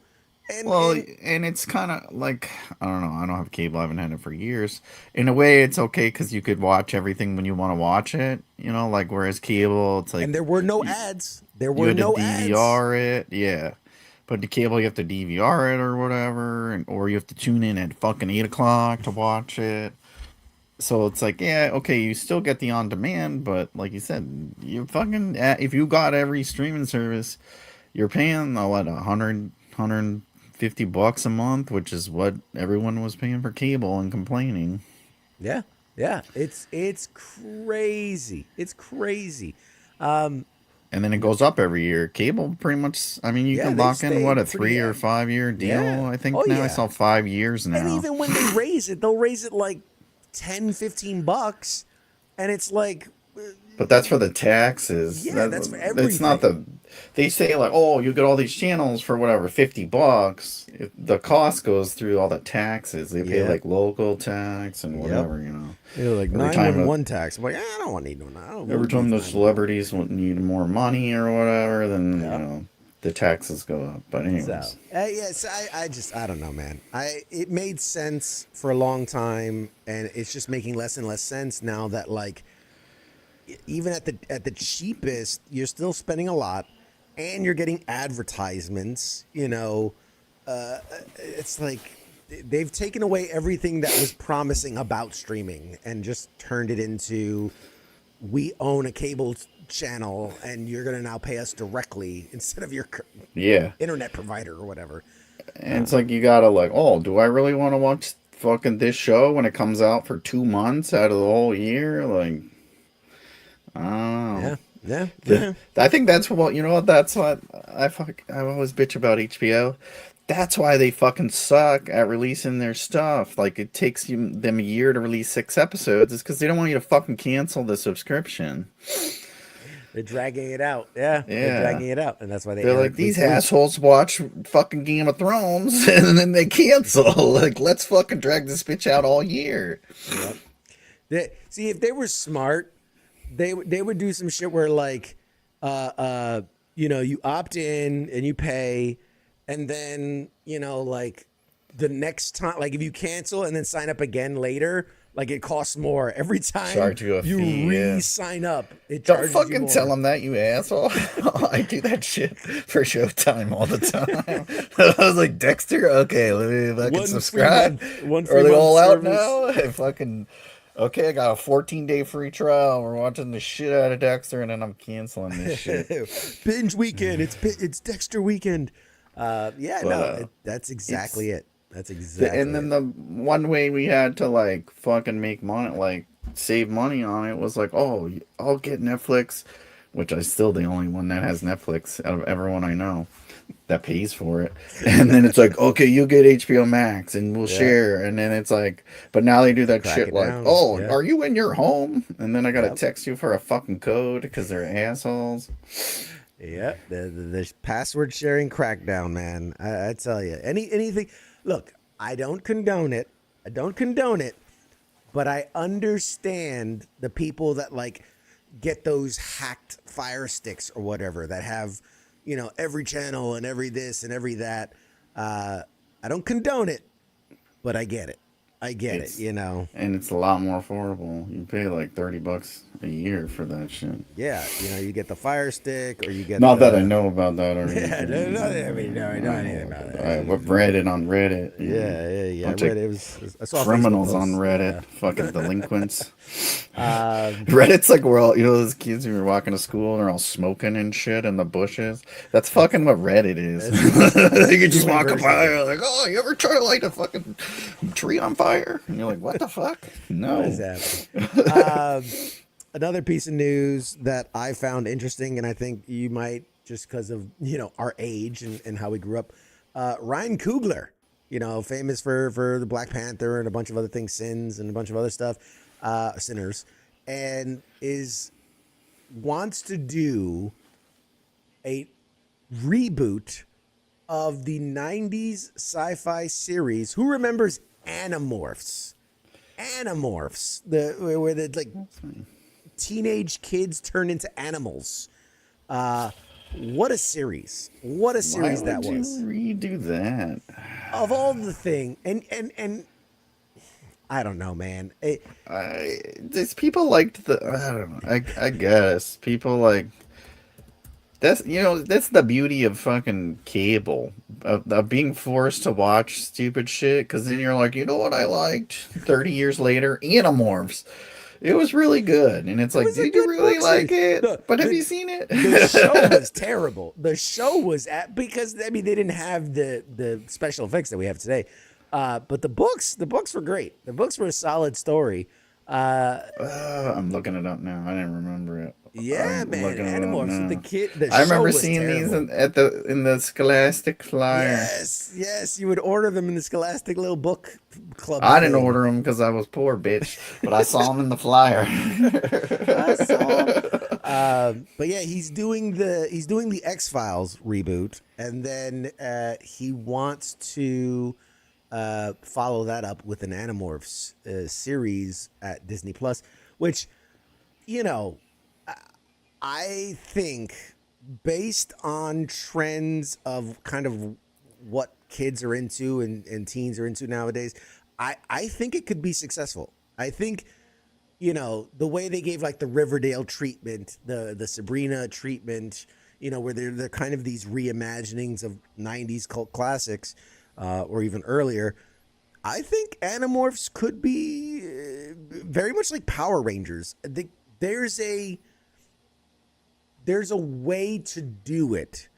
And it's kind of like, I don't know, I don't have cable, I haven't had it for years. In a way, it's okay because you could watch everything when you want to watch it, like whereas cable, it's like... And there were no ads. There were no ads. You had to DVR it, yeah. But the cable, you have to DVR it or whatever, or you have to tune in at fucking 8 o'clock to watch it. So it's like, yeah, okay, you still get the on-demand, but like you said, you fucking... If you got every streaming service... you're paying what, 150 bucks a month, which is what everyone was paying for cable and complaining. Yeah, yeah, it's crazy. It's crazy. And then it goes up every year. Cable pretty much, I mean, you Yeah, can they've lock in, what, stayed a pretty. 3 or 5 year deal, Yeah. I think Oh now. I yeah. saw 5 years now. And even when they raise it, they'll raise it like 10, 15 bucks, and it's like, But that's for the taxes. yeah, that's for It's not everything. they say like, oh, you get all these channels for whatever, 50 bucks. The cost goes through all the taxes. They pay Yeah. like local tax and Yep. whatever, you know. They're like Every time 911 tax. I'm like, I don't want to need no. I don't Every want time these the 911. celebrities need more money or whatever, then, Yep. you know, the taxes go up. But anyways. So, yes, I don't know, man. It made sense for a long time, and it's just making less and less sense now that, like, even at the cheapest, you're still spending a lot, and you're getting advertisements. You know, it's like they've taken away everything that was promising about streaming and just turned it into, we own a cable channel and you're going to now pay us directly instead of your Yeah. internet provider or whatever. And it's like, you gotta like, oh, do I really want to watch fucking this show when it comes out for 2 months out of the whole year? Like, I don't know. Yeah. I think that's what, you know what, that's what I always bitch about HBO. That's why they fucking suck at releasing their stuff. Like, it takes them a year to release 6 episodes. It's because they don't want you to fucking cancel the subscription. They're dragging it out. Yeah. They're Yeah. dragging it out. And that's why They're like, these assholes watch fucking Game of Thrones and then they cancel. Like, let's fucking drag this bitch out all year. Yep. See, if they were smart, they would do some shit where, like, you know, you opt in and you pay, and then, you know, like, the next time, like, if you cancel and then sign up again later, like, it costs more every time Charge you a fee, re-sign up. It Don't charges you fucking more. tell them that, you asshole. I do that shit for Showtime all the time. I was like, Dexter? Okay, let me fucking subscribe. One free Are they month all out service. now? I fucking... Okay, I got a 14-day free trial. We're watching the shit out of Dexter, and then I'm canceling this shit. Binge weekend. It's Dexter weekend. That's exactly it. That's exactly And then it. the one way we had to, like, fucking make money, like, save money on it was like, oh, I'll get Netflix, which I still the only one that has Netflix out of everyone I know that pays for it. And then it's like, okay, you get HBO Max and we'll share. And then it's like, but now they do that Crack shit it like, down. oh, Yeah. are you in your home? And then I gotta Yep. text you for a fucking code because they're assholes. Yep, the password sharing crackdown, man. I tell you, anything. Look, I don't condone it. But I understand the people that, like, get those hacked Fire Sticks or whatever that have, you know, every channel and every this and every that. I don't condone it, but I get it. You know. And it's a lot more affordable. You pay like $30 a year for that shit. Yeah, you know, you get the Fire Stick, or you get Not the, that I know about that or Yeah, anything. I know anything about that. I've read it on Reddit. Yeah. Bunch I read of it. I saw criminals Facebook on posts. Reddit, fucking delinquents. Reddit's like where all, you know, those kids who are walking to school and they're all smoking and shit in the bushes. That's fucking what Reddit is. You can just walk by, you're like, oh, you ever try to light a fucking tree on fire? And you're like, what the fuck? No. What is happening? Another piece of news that I found interesting, and I think you might, just because of, you know, our age and how we grew up. Ryan Coogler, you know, famous for the Black Panther and a bunch of other things, Sins and a bunch of other stuff, Sinners, and wants to do a reboot of the 90s sci-fi series. Who remembers Animorphs? Where the, like, teenage kids turn into animals. What a series! What a series that was. Why would you redo that? Of all the thing, and I don't know, man. There's people liked the. I don't know. I guess people like. That's, you know, that's the beauty of fucking cable, of being forced to watch stupid shit, because then you're like, you know what I liked 30 years later? Animorphs. It was really good, and it's It like, was a did you good really book like series. it? But have you seen it? The show was terrible. The show was because I mean they didn't have the special effects that we have today. But the books were great. The books were a solid story. I'm looking it up now. I didn't remember it. Yeah, I'm man, looking it up Animorphs with the now. kid. The I show remember was seeing these terrible. in the Scholastic flyer. Yes, you would order them in the Scholastic little book club. I didn't thing. order them because I was poor, bitch. But I saw them in the flyer. I saw him. But yeah, he's doing the X-Files reboot, and then he wants to follow that up with an Animorphs series at Disney Plus, which, you know, I think based on trends of kind of what kids are into and teens are into nowadays, I think it could be successful. I think, you know, the way they gave like the Riverdale treatment, the Sabrina treatment, you know, where they're kind of these reimaginings of 90s cult classics or even earlier. I think Animorphs could be very much like Power Rangers. There's a way to do it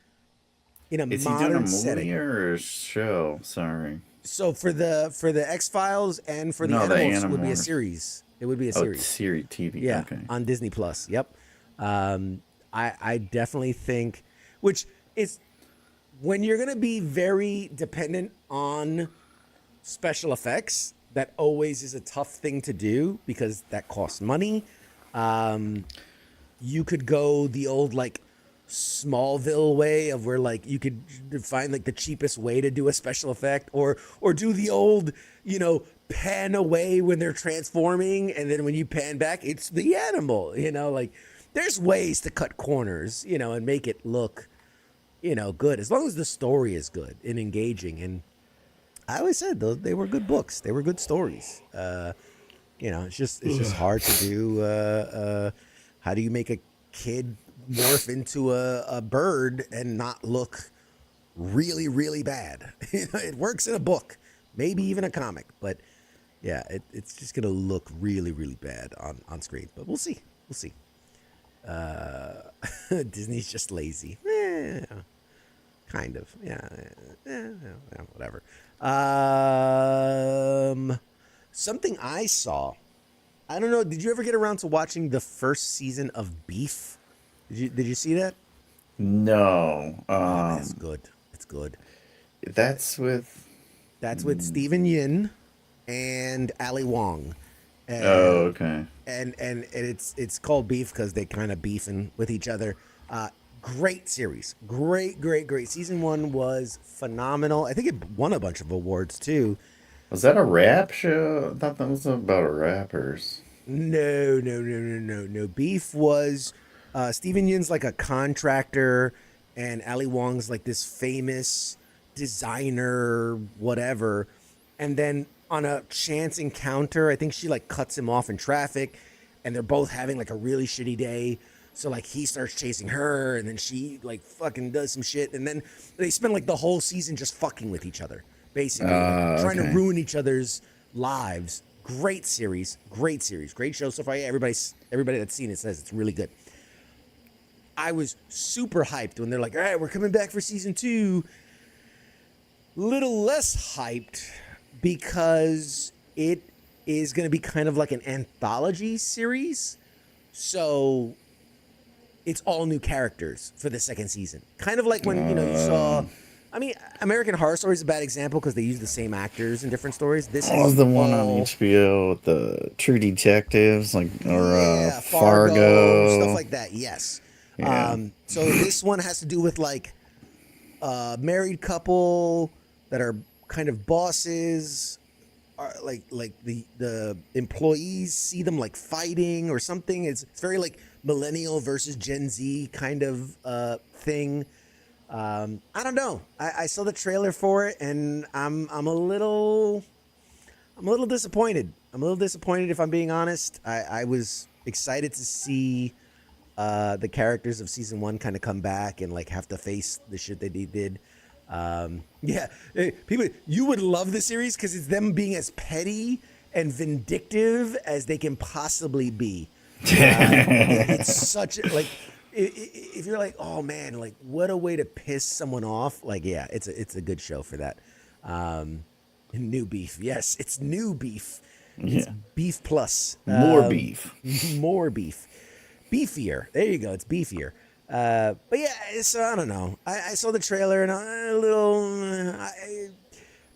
in a Is he modern doing a movie setting. or a show? Sorry. So for the X-Files and for the No, the Animorphs, it would be a Animorphs. series. It would be a Oh, series. series TV. Yeah, Okay. on Disney Plus. Yep. I definitely think, which is when you're gonna be very dependent on special effects, that always is a tough thing to do because that costs money. You could go the old like Smallville way of where like you could find like the cheapest way to do a special effect, or do the old, you know, pan away when they're transforming, and then when you pan back it's the animal, you know, like there's ways to cut corners, you know, and make it look, you know, good as long as the story is good and engaging. And I always said they were good books, they were good stories. You know, it's just hard to do. How do you make a kid morph into a bird and not look really, really bad? You know, it works in a book, maybe even a comic, but yeah, it's just gonna look really, really bad on screen. But we'll see. Disney's just lazy. Kind of. Yeah, whatever. Something I saw. I don't know. Did you ever get around to watching the first season of Beef? Did you see that? No. Oh, it's good. It's good. That's with. That's with Steven Yin and Ali Wong. And, Oh, okay. and it's called Beef because they kind of beefing with each other. Great series. Great. Season 1 was phenomenal. I think it won a bunch of awards too. Was that a rap show? I thought that was about rappers. No. Beef was Steven Yin's like a contractor, and Ali Wong's like this famous designer, whatever. And then on a chance encounter, I think she like cuts him off in traffic, and they're both having like a really shitty day. So like he starts chasing her, and then she like fucking does some shit, and then they spend like the whole season just fucking with each other, basically like, trying to ruin each other's lives. Great series, great show so far. Yeah, everybody that's seen it says it's really good. I was super hyped when they're like, all right, we're coming back for season 2. Little less hyped because it is going to be kind of like an anthology series. So it's all new characters for the second season. Kind of like when, you know, you saw, I mean, American Horror Story is a bad example because they use the same actors in different stories. This was is the one all, on HBO with the True Detectives, like, or yeah, Fargo, stuff like that. Yes. Yeah. So this one has to do with like a married couple that are kind of bosses, are like the employees see them like fighting or something. It's very like millennial versus Gen Z kind of thing. I don't know. I saw the trailer for it, and I'm a little disappointed. I'm a little disappointed if I'm being honest. I was excited to see the characters of season 1 kind of come back and like have to face the shit that they did. Yeah, people, you would love the series because it's them being as petty and vindictive as they can possibly be. It's such like if you're like, oh man, like what a way to piss someone off. Like, yeah, it's a good show for that. New beef, yes, it's new beef. It's beef plus More beef. more beef, beefier. There you go. It's beefier. But yeah, so I don't know. I saw the trailer and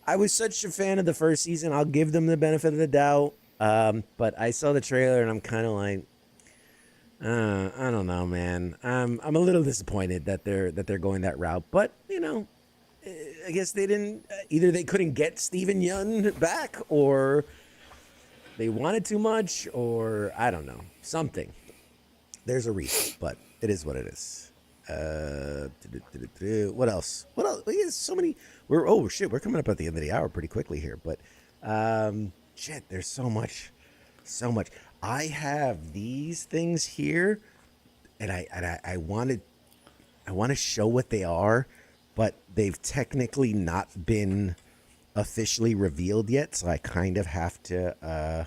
I was such a fan of the first season. I'll give them the benefit of the doubt. But I saw the trailer and I'm kind of like, I don't know, man. I'm a little disappointed that they're going that route. But you know, I guess they didn't. Either they couldn't get Steven Yeun back, or they wanted too much, or I don't know, something. There's a reason, but it is what it is. What else? What else? There's so many. We're coming up at the end of the hour pretty quickly here, but there's so much. I have these things here, and I want to show what they are, but they've technically not been officially revealed yet, so I kind of have to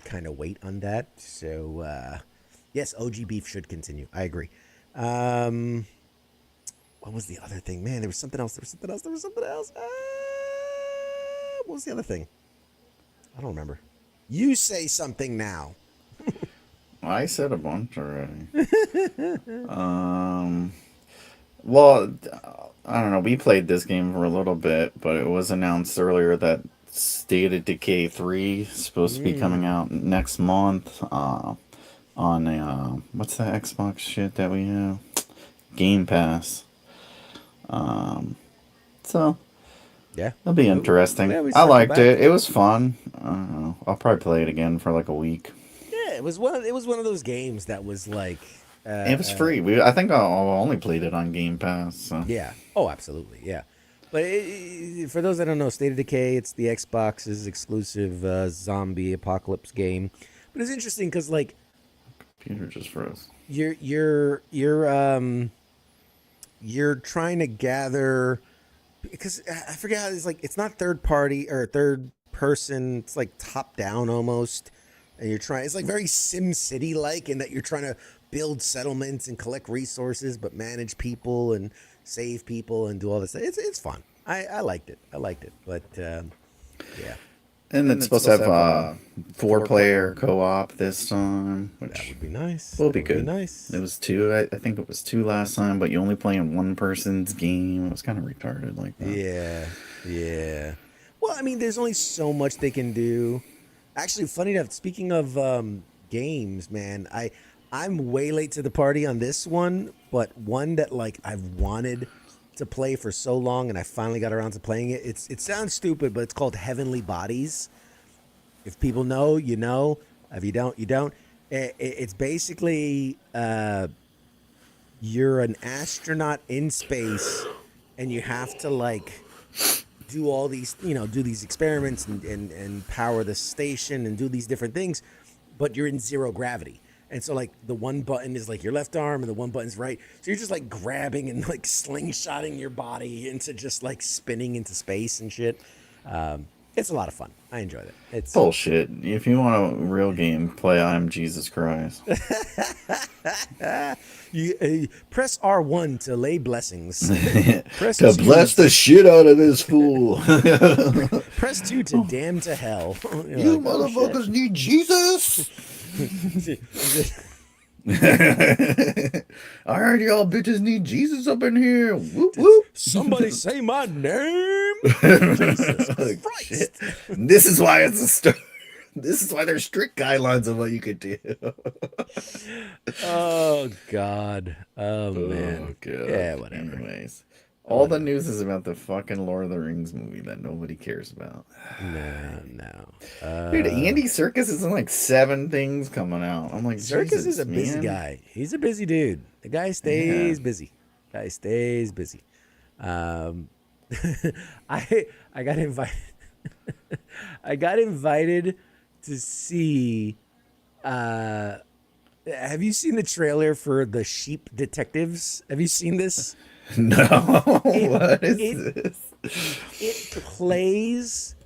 kind of wait on that. So yes, OG beef should continue. I agree. What was the other thing? Man, there was something else. What was the other thing? I don't remember. You say something now. I said a bunch already. Well, I don't know. We played this game for a little bit, but it was announced earlier that State of Decay 3 is supposed to be coming out next month on what's that Xbox shit that we have? Game Pass. So yeah, it'll be interesting. Yeah, I liked it. It was fun. I don't know. I'll probably play it again for like a week. Yeah, it was one of those games that was like it was free. I think I only played it on Game Pass. So. Yeah. Oh, absolutely. Yeah. But for those that don't know, State of Decay, it's the Xbox's exclusive zombie apocalypse game. But it's interesting because like computer just froze. You're trying to gather, because I forget how it's like, it's not third party or third person, it's like top down almost, and it's like very Sim City like, in that you're trying to build settlements and collect resources but manage people and save people and do all this. It's fun. I liked it, but yeah. And it's supposed to have 4-player co-op this time, which that would be nice. Will be good. Nice. It was 2. I think it was 2 last time, but you only play in one person's game. It was kind of retarded like that. Yeah. Well, I mean, there's only so much they can do. Actually, funny enough, speaking of games, man, I'm way late to the party on this one, but one that like I've wanted to play for so long, and I finally got around to playing it. It sounds stupid, but it's called Heavenly Bodies. If people know, you know. If you don't, you don't. It's basically you're an astronaut in space, and you have to like do all these, do these experiments and power the station and do these different things, but you're in zero gravity. And so, like, the one button is, like, your left arm and the one button's right. So you're just, like, grabbing and, like, slingshotting your body into just, like, spinning into space and shit. It's a lot of fun. I enjoyed it. It's bullshit. If you want a real game, play I'm Jesus Christ. You press R1 to lay blessings. Press to bless the shit out of this fool. Press 2 to damn to hell. You like, motherfuckers need Jesus. I heard y'all bitches need Jesus up in here. Whoop, whoop. Somebody say my name. Jesus Christ. Shit. This is why it's a story. This is why there's strict guidelines on what you could do. Oh God. Oh man. God. Yeah, whatever. Anyways. All the news is about the fucking Lord of the Rings movie that nobody cares about. No. Dude, Andy Serkis is in like 7 things coming out. I'm like, Serkis is a busy guy. He's a busy dude. The guy stays busy. I got invited. I got invited to see. Have you seen the trailer for the Sheep Detectives? Have you seen this? No. What is this? It plays.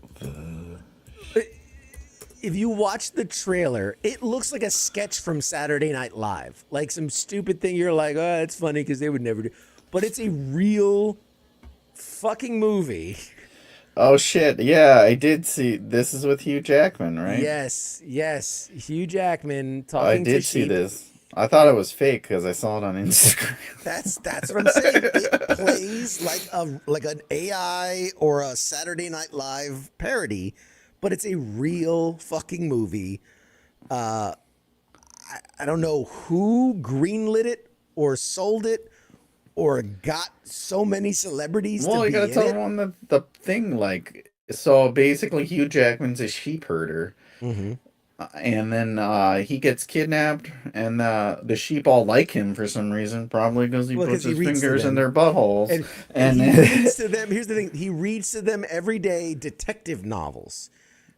if you watch the trailer, it looks like a sketch from Saturday Night Live. Like some stupid thing you're like, oh, it's funny because they would never do. But it's a real fucking movie. Oh shit! Yeah, I did see. This is with Hugh Jackman, right? Yes. Hugh Jackman I talking to did see sheep. this. I thought it was fake because I saw it on Instagram. That's what I'm saying. It plays like an AI or a Saturday Night Live parody, but it's a real fucking movie. I don't know who greenlit it or sold it or got so many celebrities Well, to you be gotta in tell it. them on the thing, like, so basically Hugh Jackman's a sheep herder, Mm-hmm. and then he gets kidnapped, and the sheep all like him for some reason, probably because he Well, puts 'cause he his reads to fingers in them. their buttholes, And he then- reads to them. Here's the thing: he reads to them every day detective novels.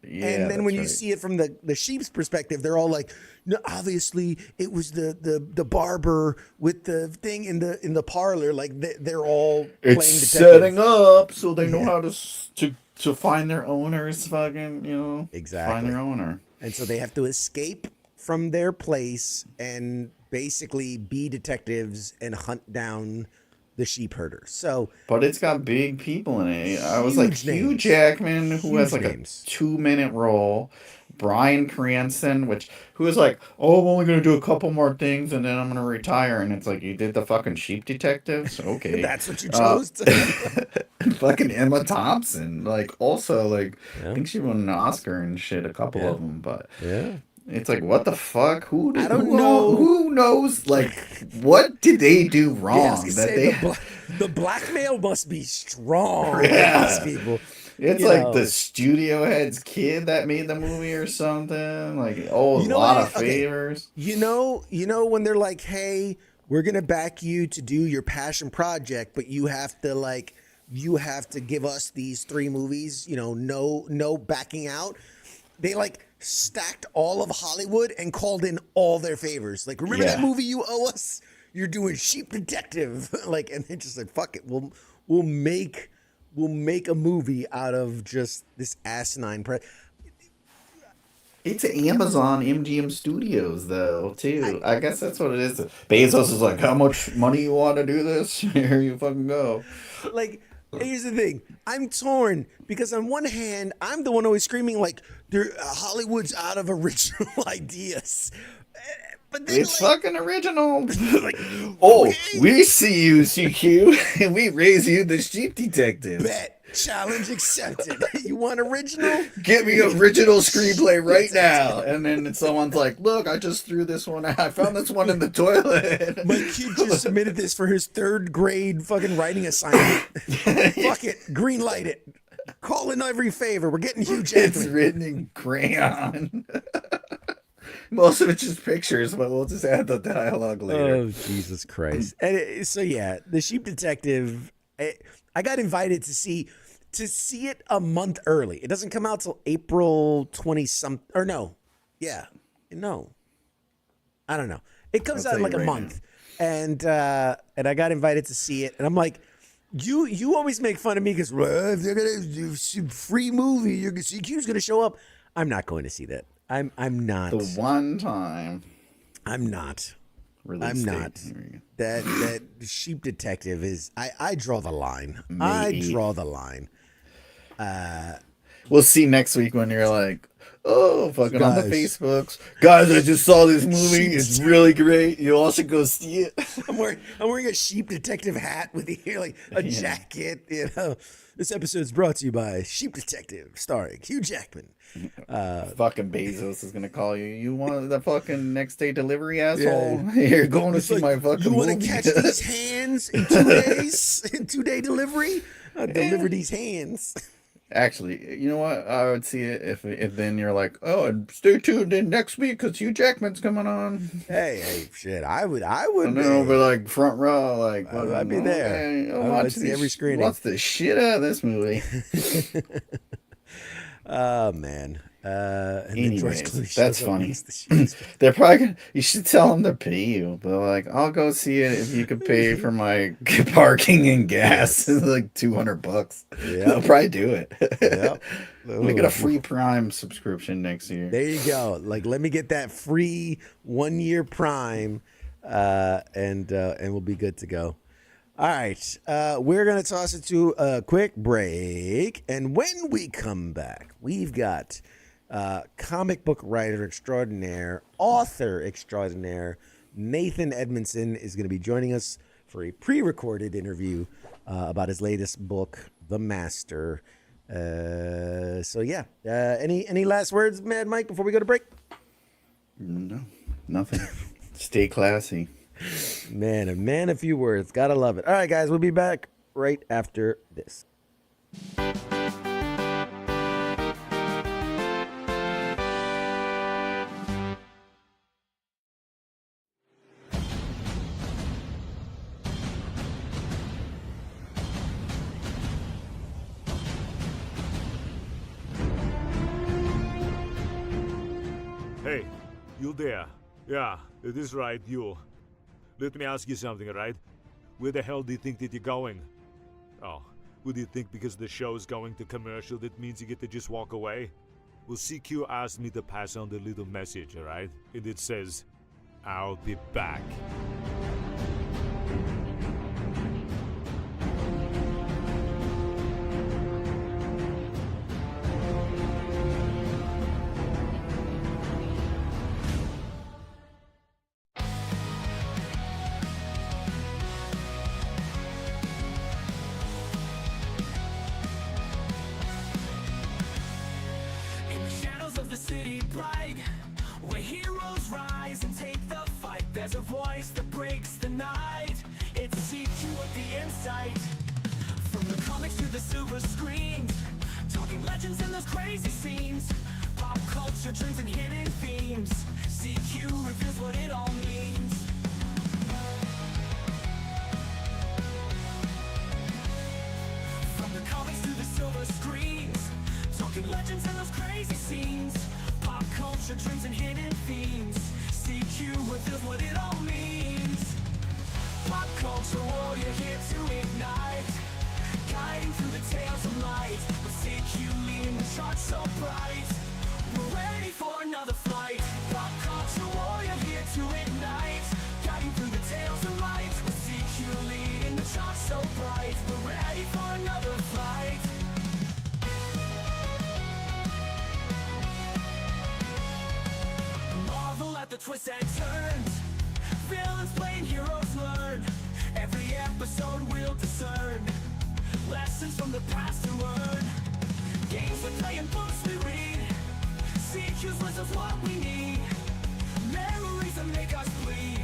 Yeah, And then when you right. see it from the sheep's perspective, they're all like, "No, obviously it was the barber with the thing in the parlor." Like they're all playing It's detective. setting up so they know how to find their owners, fucking, find Exactly. their owner. And so they have to escape from their place and basically be detectives and hunt down the sheep herder. So But it's got big people in it. I was like, Huge Hugh names. Jackman, who Huge has like names. a 2-minute role. Bryan Cranston, who was like, oh, I'm only gonna do a couple more things and then I'm gonna retire. And it's like, you did the fucking Sheep Detectives, okay? that's what you chose to. Fucking Emma Thompson, like, also, like, Yeah. I think she won an Oscar and shit, a couple of them, but Yeah. it's like, what the fuck? I don't know. Who knows? Like, what did they do Yeah, I was wrong gonna that say, they? the blackmail must be strong with Yeah. these people. It's You like know. the studio head's kid that made the movie or something. Like, You a know lot what of okay. favors. You know when they're like, "Hey, we're gonna back you to do your passion project, but you have to give us these 3 movies. No backing out." They like stacked all of Hollywood and called in all their favors. Like, remember that Yeah. movie you owe us? You're doing Sheep Detective. Like, and they're just like, fuck it. We'll make a movie out of just this asinine It's Amazon MGM Studios, though, too. I guess that's what it is. Bezos is like, how much money you want to do this? Here you fucking go. Like, here's the thing. I'm torn because on one hand, I'm the one always screaming like, Hollywood's out of original ideas. But then, It's like, fucking original. like, Oh, okay, we see you, CQ, and we raise you the Sheep Detective. bet. Challenge accepted. You want original? Get me original screenplay right now. And then someone's like, look, I just threw this one out. I found this one in the toilet. My kid just submitted this for his 3rd grade fucking writing assignment. Fuck it. Green light it. Call in every favor. We're getting Hugh It's Jackman. written in crayon. Most of it's just pictures, but we'll just add the dialogue later. Oh, Jesus Christ. And so, yeah, the Sheep Detective, I got invited to see it a month early. It doesn't come out till April 20-something. Or no. Yeah. No. I don't know. It comes out in like a month. And I got invited to see it. And I'm like, you always make fun of me because if they're going to do free movie, CQ's going to show up. I'm not going to see that. I'm not. The one time. I'm not. Release I'm date. not. Here we go. That Sheep Detective is. I draw the line. Maybe. I draw the line. We'll see next week when you're like, oh, fucking on the Guys. Facebooks. Guys, I just saw this movie. It's really great. You all should go see it. I'm wearing a Sheep Detective hat with like a jacket. This episode's brought to you by Sheep Detective, starring Hugh Jackman. Fucking Bezos is gonna call you. You want the fucking next day delivery, asshole? You're going to It's see my fucking you want movie. to catch these hands in 2 days? In 2-day delivery? I deliver these hands. Actually, you know what? I would see it if then you're like, oh, and stay tuned in next week because Hugh Jackman's coming on. Hey, shit! I would. No, but like front row, like I'd be there. I'll I'd see every screening. Watch the shit out of this movie. Oh man. And then George Anyways, Clooney that's shows up funny. against the Sheep. They're probably gonna, you should tell them to pay you, but like, I'll go see it if you could pay for my parking and gas. Like $200. Yeah. They'll probably do it. Yep. Let me get a free Prime subscription next year. There you go. Like, let me get that free 1 year Prime, and we'll be good to go. All right, we're gonna toss it to a quick break, and when we come back, we've got comic book writer extraordinaire, author extraordinaire, Nathan Edmondson is going to be joining us for a pre-recorded interview about his latest book, The Master. So yeah, any last words, Mad Mike, before we go to break? No, nothing. Stay classy. Man, a man, a few words. Gotta love it. All right, guys, we'll be back right after this. Hey, you there? Yeah, it is right, you. Let me ask you something, right? Where the hell do you think that you're going? Oh, would you think because the show's going to commercial that means you get to just walk away? Well, CQ asked me to pass on the little message, alright? And it says, I'll be back. There's a voice that breaks the night. It's CQ with the insight. From the comics to the silver screens, talking legends and those crazy scenes, pop culture trends and hidden themes. CQ reveals what it all means. From the comics to the silver screens, talking legends and those crazy scenes, pop culture trends and hidden themes. CQ reveals what it all means. Pop culture warrior here to ignite, guiding through the tales of light. With CQ leading the charts so bright, we're ready for another flight. Pop culture warrior here to ignite, guiding through the tales of light. With CQ leading the charts so bright, we're ready for another flight. At the twists and turns, villains play and heroes learn. Every episode we'll discern lessons from the past to learn. Games we play and books we read, CQ's wisdom's what we need. Memories that make us bleed,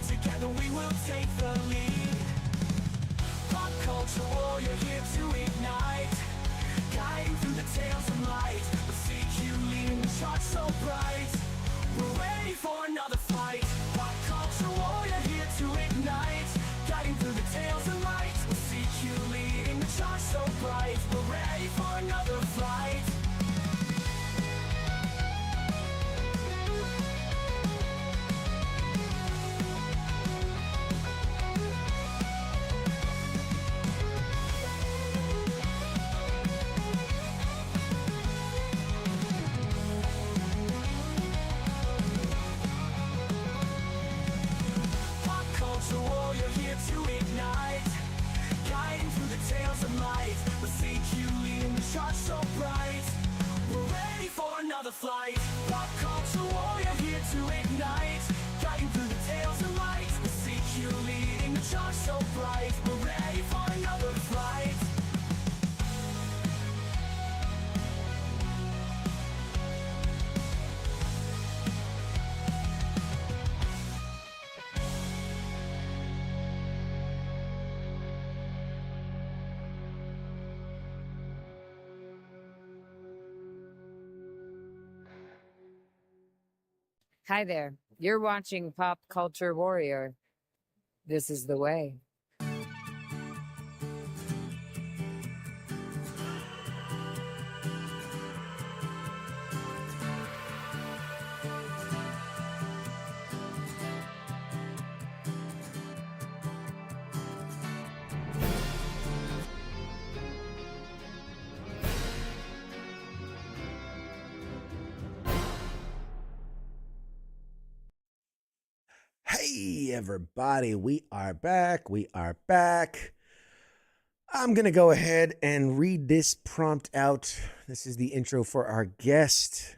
together we will take the lead. Pop culture warrior here to ignite, guiding through the tales of light. With CQ leading the charts so bright, we're ready for another fight. Pop culture warrior here to ignite, guiding through the tales of light. With CQ leading the charts so bright, we're ready for another fight. So bright, we're ready for another flight. Pop culture warrior here to ignite, guiding through the tales of light. With CQ leading the charge so bright, we're ready for another flight. Hi there. You're watching Pop Culture Warrior. This is the way. Hey, everybody, we are back. We are back. I'm going to go ahead and read this prompt out. This is the intro for our guest.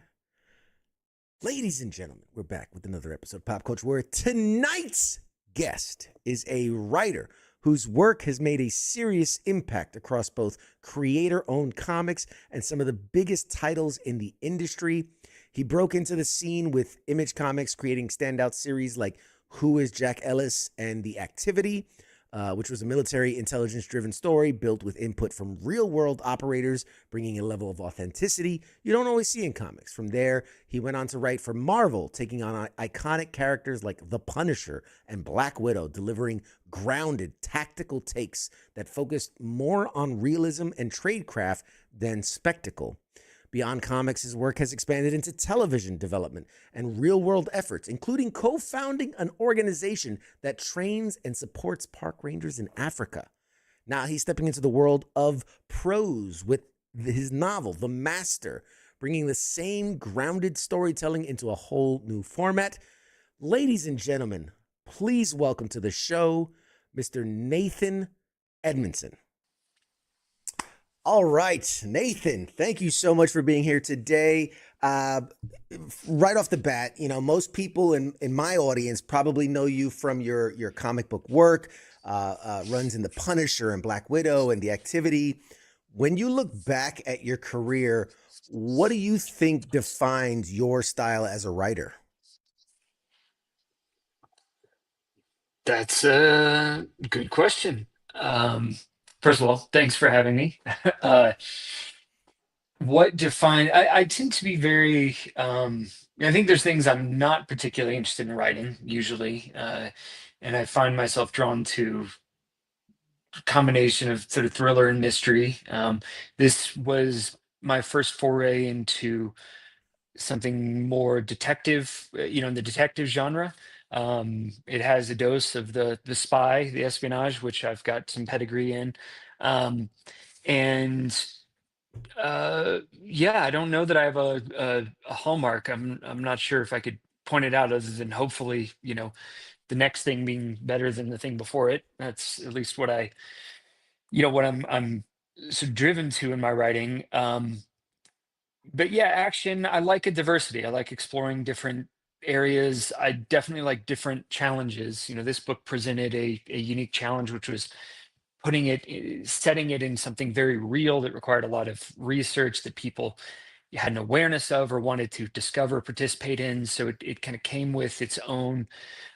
Ladies and gentlemen, we're back with another episode of Pop Culture, where tonight's guest is a writer whose work has made a serious impact across both creator-owned comics and some of the biggest titles in the industry. He broke into the scene with Image Comics, creating standout series like Who is Jack Ellis and The Activity, which was a military intelligence-driven story built with input from real-world operators, bringing a level of authenticity you don't always see in comics. From there, he went on to write for Marvel, taking on iconic characters like The Punisher and Black Widow, delivering grounded, tactical takes that focused more on realism and tradecraft than spectacle. Beyond comics, his work has expanded into television development and real-world efforts, including co-founding an organization that trains and supports park rangers in Africa. Now he's stepping into the world of prose with his novel, The Master, bringing the same grounded storytelling into a whole new format. Ladies and gentlemen, please welcome to the show, Mr. Nathan Edmondson. All right, Nathan, thank you so much for being here today. Right off the bat, you know, most people in my audience probably know you from your comic book work, runs in The Punisher and Black Widow and The Activity. When you look back at your career, what do you think defines your style as a writer? That's a good question. First of all, thanks for having me. Uh, what define I tend to be very I think there's things I'm not particularly interested in writing usually. And I find myself drawn to a combination of sort of thriller and mystery. This was my first foray into something more detective, in the detective genre. It has a dose of the spy, the espionage, which I've got some pedigree in. Um, and yeah, I don't know that I have a hallmark. I'm not sure if I could point it out other than hopefully, the next thing being better than the thing before it. That's at least what what I'm sort of driven to in my writing. But yeah, action, I like a diversity. I like exploring different areas. I definitely like different challenges. This book presented a unique challenge, which was setting it in something very real that required a lot of research that people had an awareness of or wanted to discover, participate in. So it kind of came with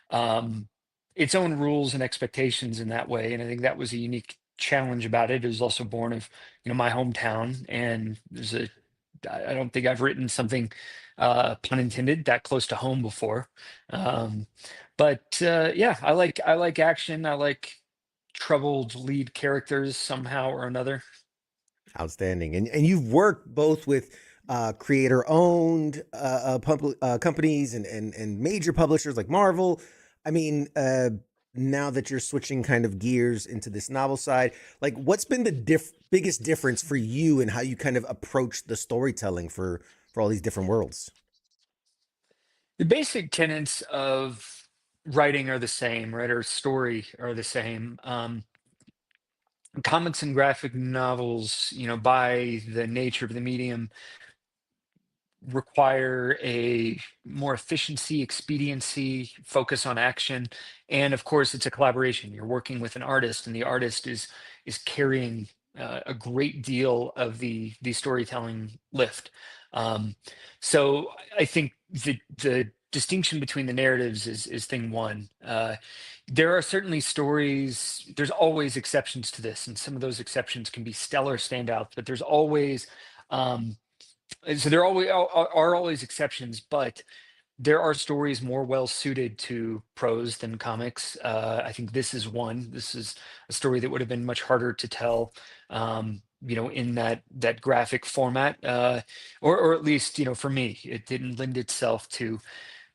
um, its own rules and expectations in that way. And I think that was a unique challenge about it. It was also born of, my hometown. And I don't think I've written something, pun intended, that close to home before. Um, but yeah, I like action. I like troubled lead characters somehow or another. Outstanding. And you've worked both with creator-owned companies and major publishers like Marvel. I mean, now that you're switching kind of gears into this novel side, like what's been the biggest difference for you in how you kind of approach the storytelling for all these different worlds? The basic tenets of writing are the same, right? Or story are the same. Comics and graphic novels, by the nature of the medium, require a more efficiency, expediency, focus on action, and of course, it's a collaboration. You're working with an artist, and the artist is carrying a great deal of the storytelling lift. Um, so I think the distinction between the narratives is thing one. There are certainly stories. There's always exceptions to this, and some of those exceptions can be stellar standouts, but there's always um, so there always are always exceptions, but there are stories more well suited to prose than comics. I think this is one. This is a story that would have been much harder to tell, in that graphic format, or at least, for me, it didn't lend itself to,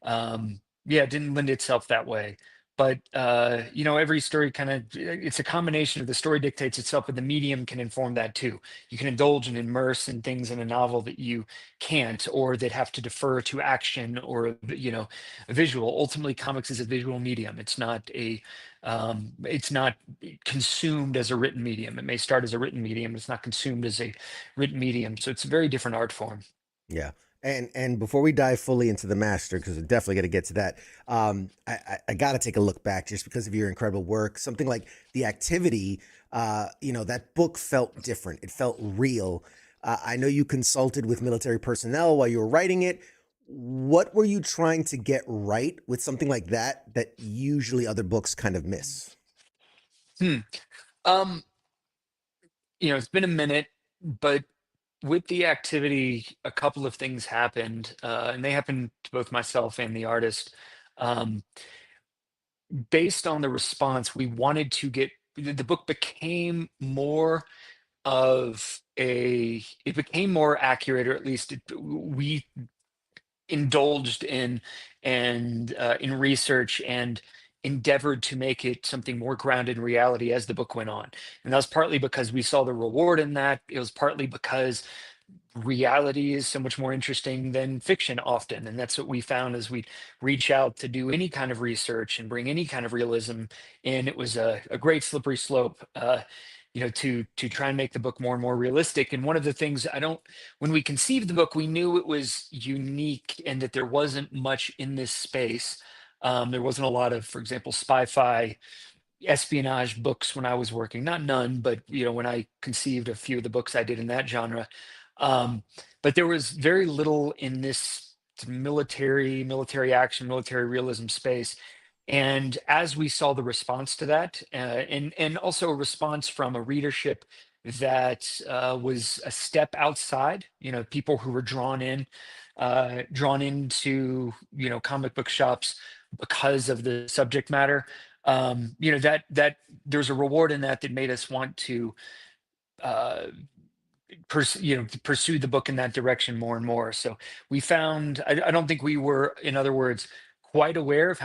yeah, it didn't lend itself that way. but every story kind of, it's a combination of the story dictates itself, but the medium can inform that too. You can indulge and immerse in things in a novel that you can't, or that have to defer to action or a visual. Ultimately, comics is a visual medium. It's not consumed as a written medium. It may start as a written medium, it's not consumed as a written medium, so it's a very different art form. Yeah. And before we dive fully into the master, because we're definitely going to get to that, I got to take a look back just because of your incredible work. Something like The Activity, that book felt different. It felt real. I know you consulted with military personnel while you were writing it. What were you trying to get right with something like that usually other books kind of miss? Hmm. Um, it's been a minute, but with The Activity, a couple of things happened, and they happened to both myself and the artist. Um, Based on the response, we wanted to get the book became more it became more accurate, or at least we indulged in research and endeavored to make it something more grounded in reality as the book went on. And that was partly because we saw the reward in that. It was partly because reality is so much more interesting than fiction often, and that's what we found as we reach out to do any kind of research and bring any kind of realism in. It was a great slippery slope, to try and make the book more and more realistic. And one of the things, when we conceived the book, we knew it was unique and that there wasn't much in this space. There wasn't a lot of, for example, spy-fi espionage books when I was working. Not none, but when I conceived a few of the books I did in that genre. Um, but there was very little in this military action, military realism space. And as we saw the response to that, and also a response from a readership that was a step outside, people who were drawn into comic book shops because of the subject matter. That there's a reward in that made us want to uh, to pursue the book in that direction more and more. So we found, I don't think we were, in other words, quite aware of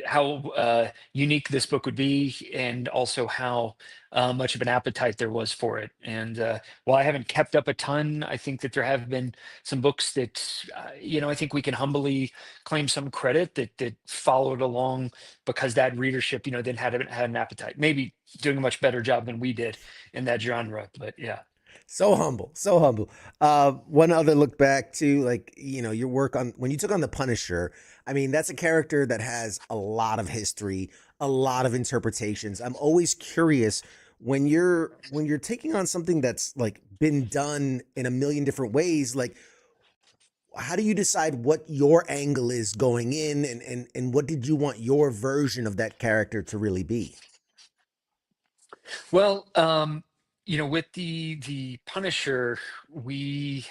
how unique this book would be, and also how much of an appetite there was for it. And while I haven't kept up a ton, I think that there have been some books that I think we can humbly claim some credit that followed along because that readership then had an appetite, maybe doing a much better job than we did in that genre. But yeah. So humble, so humble. One other look back to, like, your work on when you took on the Punisher. I mean, that's a character that has a lot of history, a lot of interpretations. I'm always curious when you're taking on something that's like been done in a million different ways. Like, how do you decide what your angle is going in, and what did you want your version of that character to really be? Well, with the Punisher, we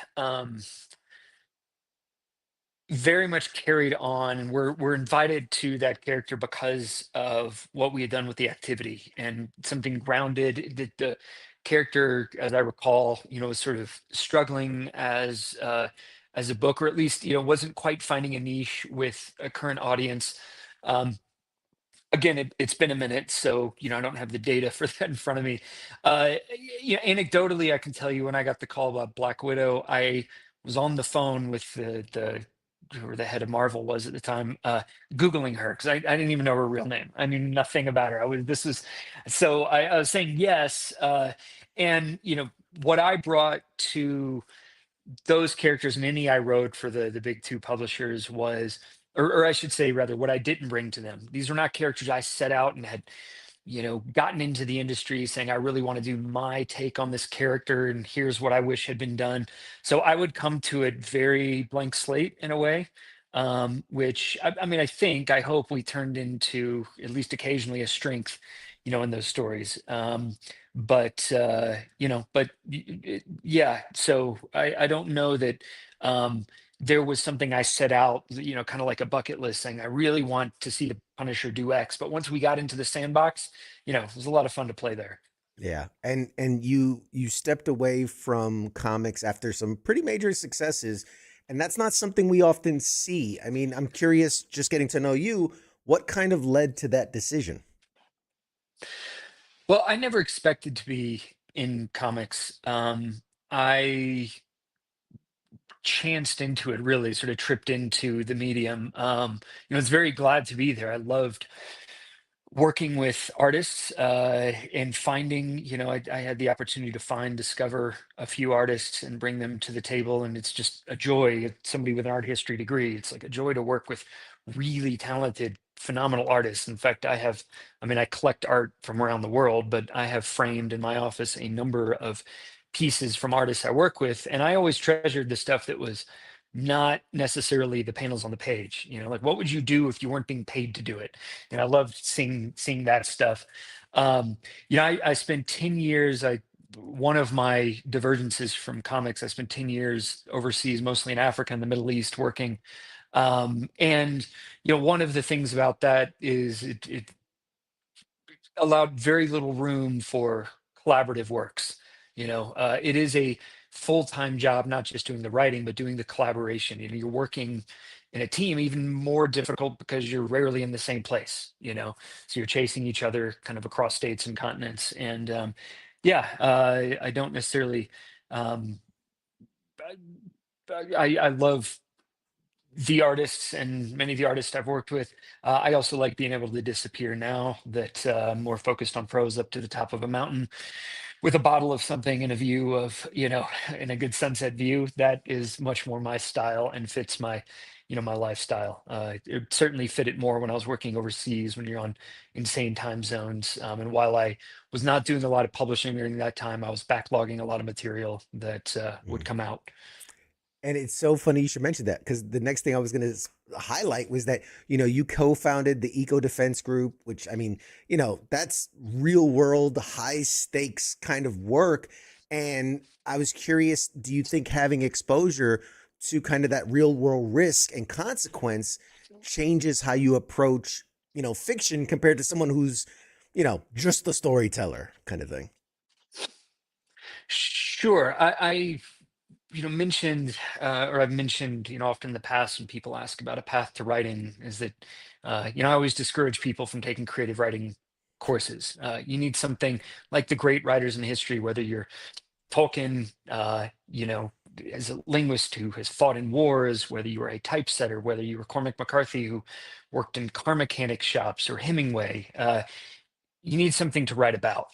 very much carried on, and we're invited to that character because of what we had done with The Activity, and something grounded. The character, as I recall, was sort of struggling as a book, or at least wasn't quite finding a niche with a current audience. Um, Again, it's been a minute, so I don't have the data for that in front of me. Anecdotally, I can tell you when I got the call about Black Widow, I was on the phone with the whoever the head of Marvel was at the time, Googling her because I didn't even know her real name. I knew nothing about her. I was saying yes, and what I brought to those characters and any I wrote for the big two publishers was, or I should say rather, what I didn't bring to them. These were not characters I set out and had gotten into the industry saying, I really want to do my take on this character, and here's what I wish had been done. So I would come to it very blank slate in a way, which I mean, I hope we turned into at least occasionally a strength, in those stories. Yeah, so I don't know that there was something I set out, kind of like a bucket list saying, I really want to see the Punisher do X. But once we got into the sandbox, it was a lot of fun to play there. Yeah. And you stepped away from comics after some pretty major successes, and that's not something we often see. I mean, I'm curious, just getting to know you, What kind of led to that decision? Well, I never expected to be in comics. I chanced into it, really sort of tripped into the medium. I was very glad to be there. I loved working with artists and finding, I had the opportunity to discover a few artists and bring them to the table. And it's just a joy. Somebody with an art history degree, it's like a joy to work with really talented, phenomenal artists. In fact, I collect art from around the world, but I have framed in my office a number of pieces from artists I work with. And I always treasured the stuff that was not necessarily the panels on the page. Like, what would you do if you weren't being paid to do it? And I loved seeing that stuff. I spent 10 years. One of my divergences from comics, I spent 10 years overseas, mostly in Africa and the Middle East, working. And one of the things about that is it allowed very little room for collaborative works. It is a full-time job, not just doing the writing, but doing the collaboration. You're working in a team, even more difficult because you're rarely in the same place. So you're chasing each other kind of across states and continents. And I don't necessarily. Um, I love the artists and many of the artists I've worked with. I also like being able to disappear now that I'm more focused on prose up to the top of a mountain with a bottle of something and a view of, in a good sunset view. That is much more my style and fits my lifestyle. It certainly fit it more when I was working overseas when you're on insane time zones. And while I was not doing a lot of publishing during that time, I was backlogging a lot of material that would come out. And it's so funny you should mention that, because the next thing I was going to highlight was that, you co-founded the Eco Defense Group, which, I mean, that's real world, high stakes kind of work. And I was curious, do you think having exposure to kind of that real world risk and consequence changes how you approach, fiction compared to someone who's, just the storyteller kind of thing? Sure. I mentioned, or I've mentioned, often in the past when people ask about a path to writing, is that, I always discourage people from taking creative writing courses. You need something like the great writers in history, whether you're Tolkien, as a linguist who has fought in wars, whether you were a typesetter, whether you were Cormac McCarthy, who worked in car mechanic shops, or Hemingway. You need something to write about.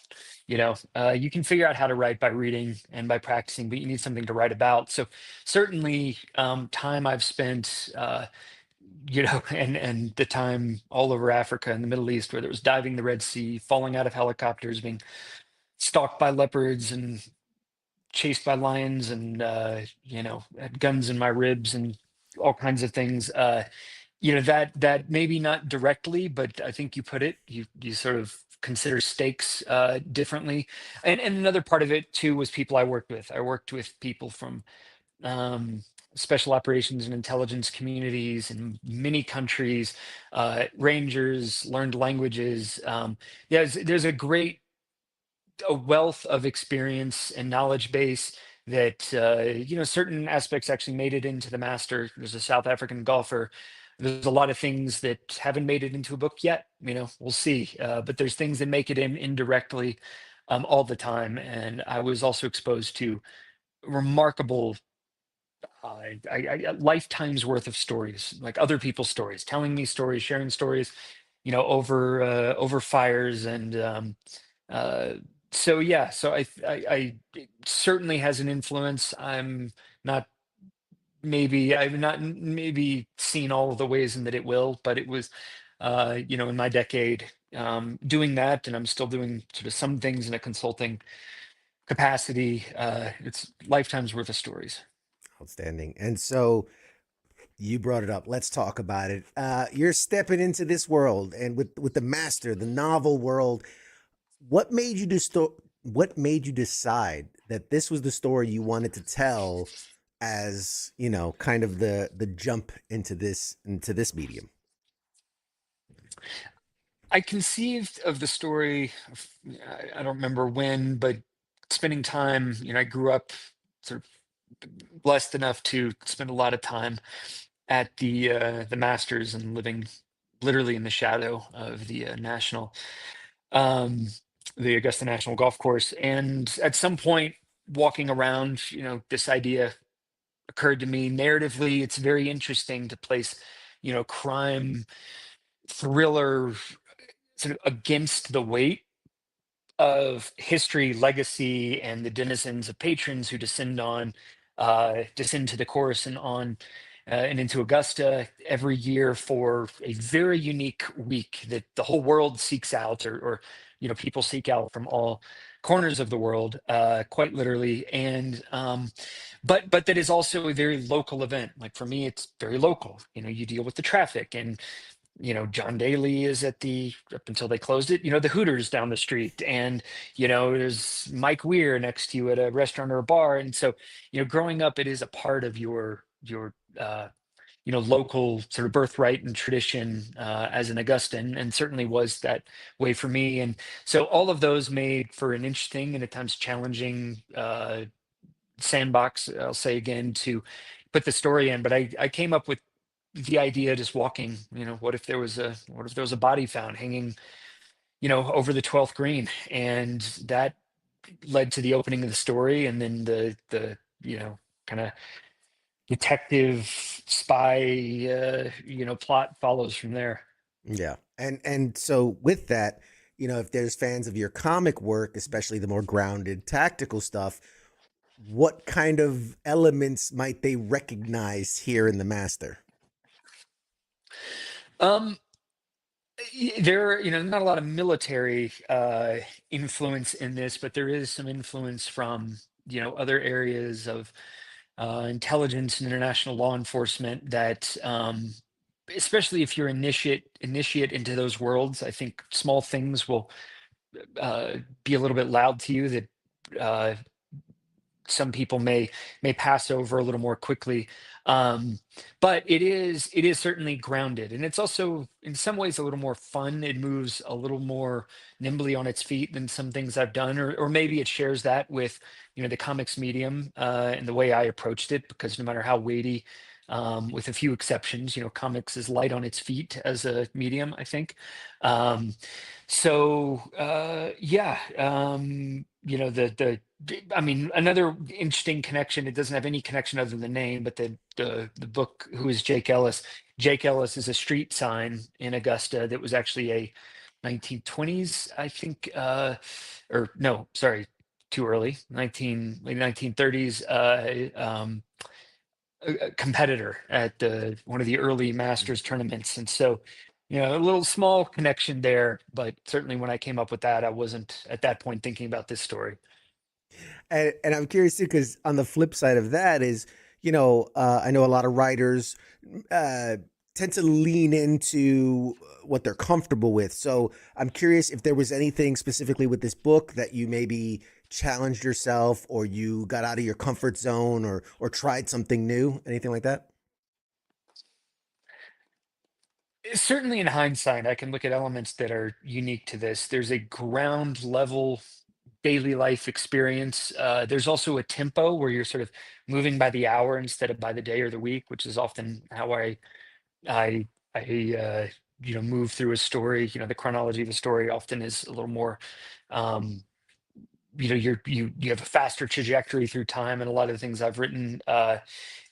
You can figure out how to write by reading and by practicing, but you need something to write about. So certainly, time I've spent, and the time all over Africa and the Middle East, whether it was diving the Red Sea, falling out of helicopters, being stalked by leopards and chased by lions, and had guns in my ribs and all kinds of things. That maybe not directly, but I think you put it, you sort of consider stakes differently. And another part of it too was people I worked with. I worked with people from um, special operations and intelligence communities in many countries, rangers, learned languages. There's a wealth of experience and knowledge base that certain aspects actually made it into the master. There's a South African golfer. There's a lot of things that haven't made it into a book yet. We'll see. But there's things that make it in indirectly all the time. And I was also exposed to remarkable lifetimes worth of stories, like other people's stories, telling me stories, sharing stories, over fires. And uh, so it certainly has an influence. Not I've not maybe seen all of the ways in that it will, but it was, in my decade, doing that, and I'm still doing sort of some things in a consulting capacity. It's lifetimes worth of stories. Outstanding. And so you brought it up. Let's talk about it. You're stepping into this world, and with the master, the novel world. What made you What made you decide that this was the story you wanted to tell, as kind of the jump into this medium? I conceived of the story. I don't remember when, but spending time. I grew up sort of blessed enough to spend a lot of time at the Masters and living literally in the shadow of um, the Augusta National Golf Course. And at some point, walking around, this idea occurred to me. Narratively, it's very interesting to place, crime thriller sort of against the weight of history, legacy, and the denizens of patrons who descend to the course and on and into Augusta every year for a very unique week that the whole world seeks out, or people seek out from all corners of the world, quite literally, and but that is also a very local event. Like for me, it's very local. You deal with the traffic, and John Daly is at up until they closed it, the Hooters down the street. And, there's Mike Weir next to you at a restaurant or a bar. And so, growing up, it is a part of local sort of birthright and tradition as an Augustan, and certainly was that way for me. And so all of those made for an interesting and at times challenging sandbox, I'll say again, to put the story in. But I came up with the idea just walking, what if there was a body found hanging, over the 12th green, and that led to the opening of the story, and then the kind of detective spy plot follows from there. Yeah. And so with that, if there's fans of your comic work, especially the more grounded tactical stuff, what kind of elements might they recognize here in the Master? um there, not a lot of military influence in this, but there is some influence from other areas of intelligence and international law enforcement that, especially if you're initiate into those worlds, I think small things will be a little bit loud to you that uh, some people may pass over a little more quickly. um but it is certainly grounded, and it's also in some ways a little more fun. It moves a little more nimbly on its feet than some things I've done, or maybe it shares that with the comics medium and the way I approached it, because no matter how weighty, with a few exceptions, comics is light on its feet as a medium, I think. Yeah. I mean, another interesting connection. It doesn't have any connection other than the name, but the book. Who is Jake Ellis? Jake Ellis is a street sign in Augusta that was actually a 1920s, I think, or no, sorry, too early, late 1930s, a competitor at one of the early Masters tournaments. And so, a little small connection there, but certainly when I came up with that, I wasn't at that point thinking about this story. And I'm curious too, because on the flip side of that is, I know a lot of writers uh, tend to lean into what they're comfortable with. So I'm curious if there was anything specifically with this book that you maybe challenged yourself, or you got out of your comfort zone, or tried something new, anything like that. Certainly in hindsight, I can look at elements that are unique to this. There's a ground level daily life experience. There's also a tempo where you're sort of moving by the hour instead of by the day or the week, which is often how I move through a story. The chronology of the story often is a little more, um, you have a faster trajectory through time, and a lot of the things I've written.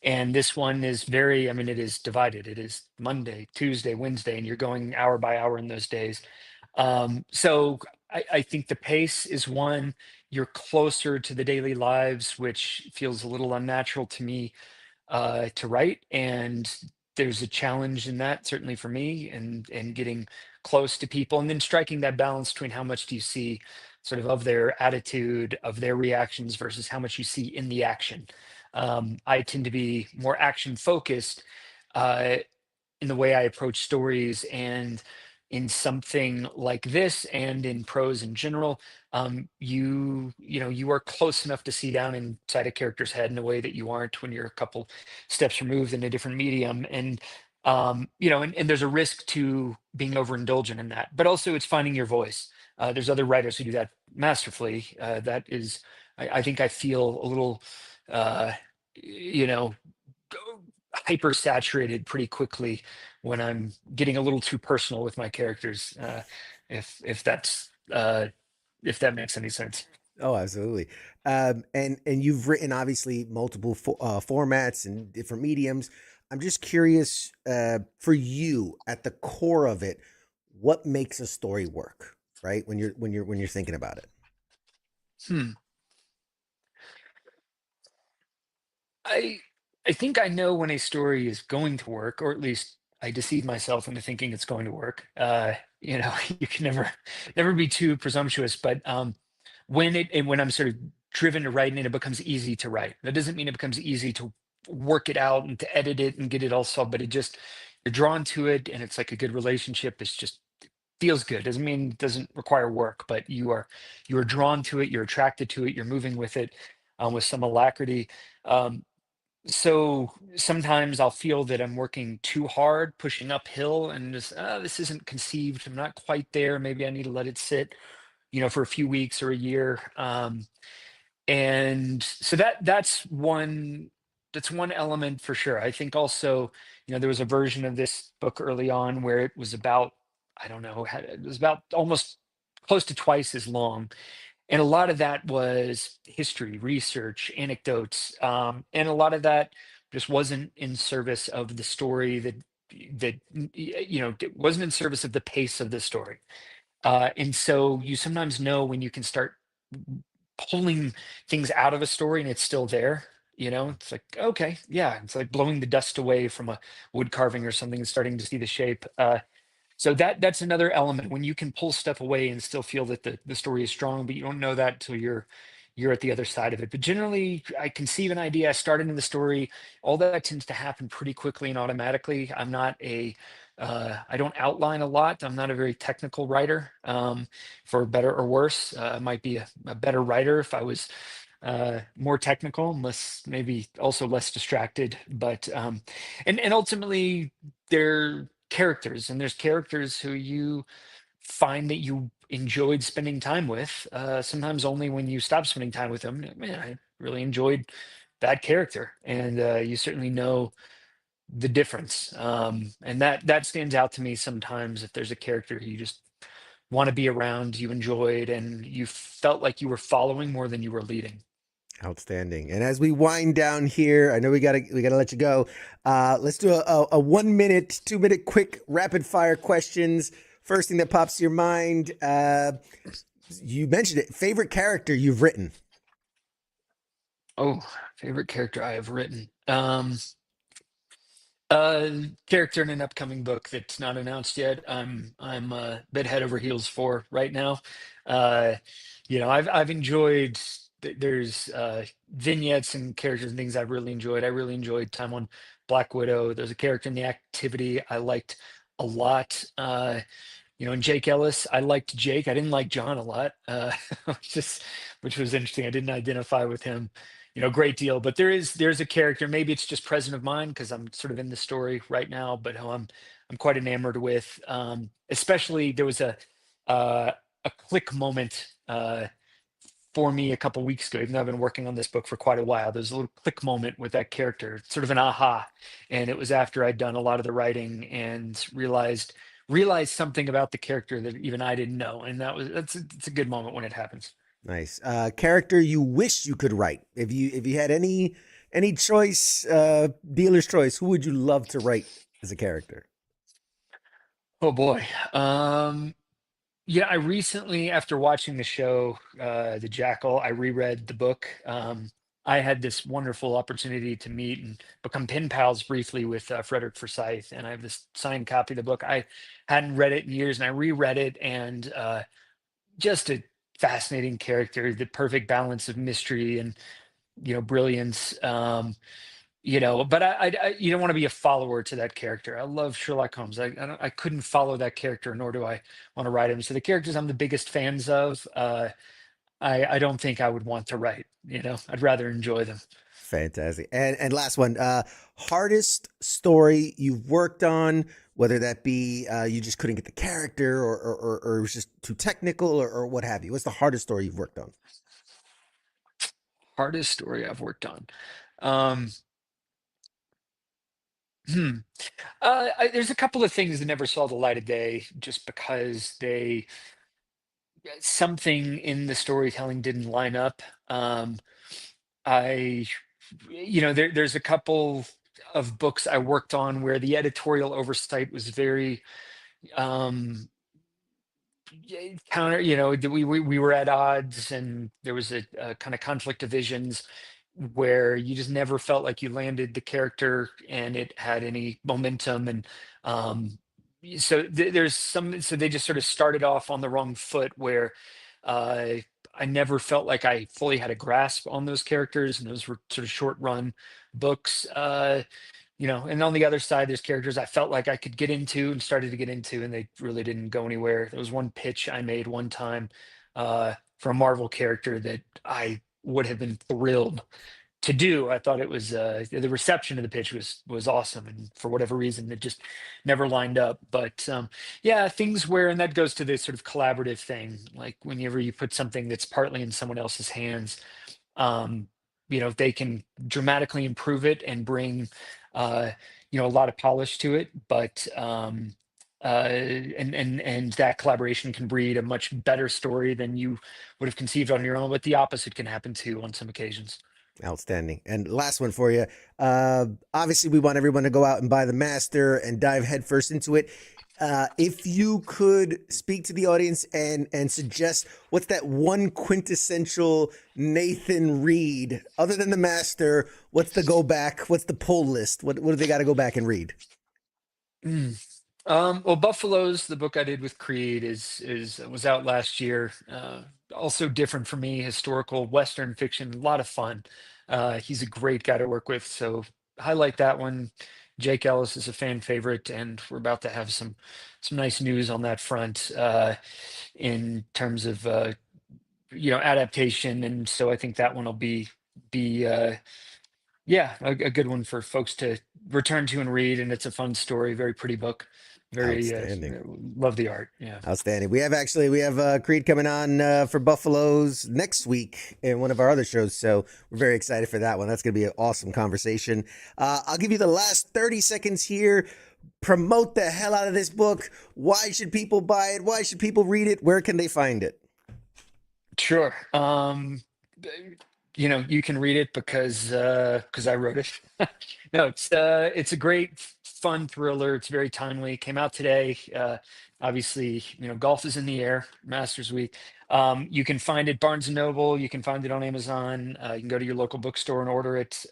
And this one is very, I mean, it is divided. It is Monday, Tuesday, Wednesday, and you're going hour by hour in those days. So I think the pace is one. You're closer to the daily lives, which feels a little unnatural to me to write, and there's a challenge in that, certainly for me, and getting close to people, and then striking that balance between how much do you see sort of their attitude, of their reactions, versus how much you see in the action. I tend to be more action focused uh, in the way I approach stories, and in something like this, and in prose in general, you are close enough to see down inside a character's head in a way that you aren't when you're a couple steps removed in a different medium. And and there's a risk to being overindulgent in that, but also it's finding your voice. There's other writers who do that masterfully. That is, I think I feel a little, uh, you know, hyper saturated pretty quickly when I'm getting a little too personal with my characters. If that's if that makes any sense. Oh, absolutely. And you've written obviously multiple formats and different mediums. I'm just curious, for you, at the core of it, what makes a story work, right? When you're thinking about it. Hmm. I I think I know when a story is going to work, or at least I deceive myself into thinking it's going to work. You can never be too presumptuous, but when I'm sort of driven to write and it becomes easy to write. That doesn't mean it becomes easy to work it out and to edit it and get it all solved, but it just you're drawn to it and it's like a good relationship. It's just feels good. Doesn't mean it doesn't require work, but you are drawn to it, you're attracted to it, you're moving with it with some alacrity. Um, so sometimes I'll feel that I'm working too hard, pushing uphill, and just this isn't conceived. I'm not quite there. Maybe I need to let it sit, for a few weeks or a year. And so that's one element for sure. I think also, there was a version of this book early on where it was about, I don't know, it was about almost close to twice as long, and a lot of that was history, research, anecdotes, and a lot of that just wasn't in service of the story it wasn't in service of the pace of the story. And so you sometimes know when you can start pulling things out of a story and it's still there. It's like, okay, yeah, it's like blowing the dust away from a wood carving or something and starting to see the shape. So that's another element when you can pull stuff away and still feel that the story is strong, but you don't know that till you're at the other side of it. But generally, I conceive an idea, I started in the story, all that tends to happen pretty quickly and automatically. I don't outline a lot. I'm not a very technical writer, for better or worse. I might be a better writer if I was more technical, and less, maybe also less distracted. But and ultimately, they're characters, and there's characters who you find that you enjoyed spending time with. Sometimes only when you stop spending time with them, man, I really enjoyed that character, and you certainly know the difference. And that stands out to me sometimes. If there's a character you just want to be around, you enjoyed, and you felt like you were following more than you were leading. Outstanding. And as we wind down here, I know we gotta let you go. Let's do a 1 minute, 2 minute quick rapid fire questions. First thing that pops to your mind. You mentioned it. Favorite character you've written? Oh, favorite character I have written. Character in an upcoming book that's not announced yet. I'm a bit head over heels for right now. Uh, I've enjoyed. There's vignettes and characters and things I've really enjoyed. I really enjoyed time on Black Widow. There's a character in the activity I liked a lot. And Jake Ellis, I liked Jake. I didn't like John a lot, just which was interesting. I didn't identify with him, a great deal. But there's a character. Maybe it's just present of mind because I'm sort of in the story right now. But who I'm quite enamored with. Especially there was a click moment. For me a couple weeks ago, even though I've been working on this book for quite a while, there's a little click moment with that character, sort of an aha. And it was after I'd done a lot of the writing and realized something about the character that even I didn't know. And it's a good moment when it happens. Nice. Character you wish you could write. If you had any choice, dealer's choice, who would you love to write as a character? Oh boy. Yeah, I recently, after watching the show, The Jackal, I reread the book. I had this wonderful opportunity to meet and become pen pals briefly with Frederick Forsyth, and I have this signed copy of the book. I hadn't read it in years, and I reread it, and just a fascinating character, the perfect balance of mystery and brilliance. But you don't want to be a follower to that character. I love Sherlock Holmes. I couldn't follow that character, nor do I want to write him. So the characters I'm the biggest fans of, I don't think I would want to write. I'd rather enjoy them. Fantastic. And last one, hardest story you've worked on, whether that be you just couldn't get the character, or it was just too technical, or what have you. What's the hardest story you've worked on? Hardest story I've worked on. Um, Hmm. There's a couple of things that never saw the light of day just because they something in the storytelling didn't line up. I, there's a couple of books I worked on where the editorial oversight was very counter. We were at odds, and there was a kind of conflict of visions where you just never felt like you landed the character and it had any momentum. And there's some, so they just sort of started off on the wrong foot where uh I never felt like I fully had a grasp on those characters, and those were sort of short run books. And on the other side, there's characters I felt like I could get into and started to get into, and they really didn't go anywhere. There was one pitch I made one time for a Marvel character that I would have been thrilled to do. I thought it was the reception of the pitch was awesome, and for whatever reason, it just never lined up. But yeah, things where, and that goes to this sort of collaborative thing, like whenever you put something that's partly in someone else's hands, um, they can dramatically improve it and bring uh, a lot of polish to it. But and that collaboration can breed a much better story than you would have conceived on your own. But the opposite can happen too on some occasions. Outstanding. And last one for you. Obviously, we want everyone to go out and buy the master and dive headfirst into it. If you could speak to the audience and suggest what's that one quintessential Nathan read other than the master, what's the go back? What's the pull list? What do they got to go back and read? Mm. Well, Buffaloes, the book I did with Creed, is was out last year. Also different for me, historical Western fiction, a lot of fun. He's a great guy to work with, so highlight that one. Jake Ellis is a fan favorite, and we're about to have some nice news on that front in terms of adaptation, and so I think that one will be yeah, a good one for folks to return to and read, and it's a fun story, very pretty book. Very Outstanding. love the art. Yeah. Outstanding. We have Creed coming on for Buffaloes next week in one of our other shows, so we're very excited for that one. That's going to be an awesome conversation. I'll give you the last 30 seconds here. Promote the hell out of this book. Why should people buy it? Why should people read it? Where can they find it? Sure. You can read it because I wrote it. No, it's a great fun thriller. It's very timely. Came out today. Obviously, golf is in the air, Masters Week. You can find it Barnes and Noble. You can find it on Amazon. You can go to your local bookstore and order it.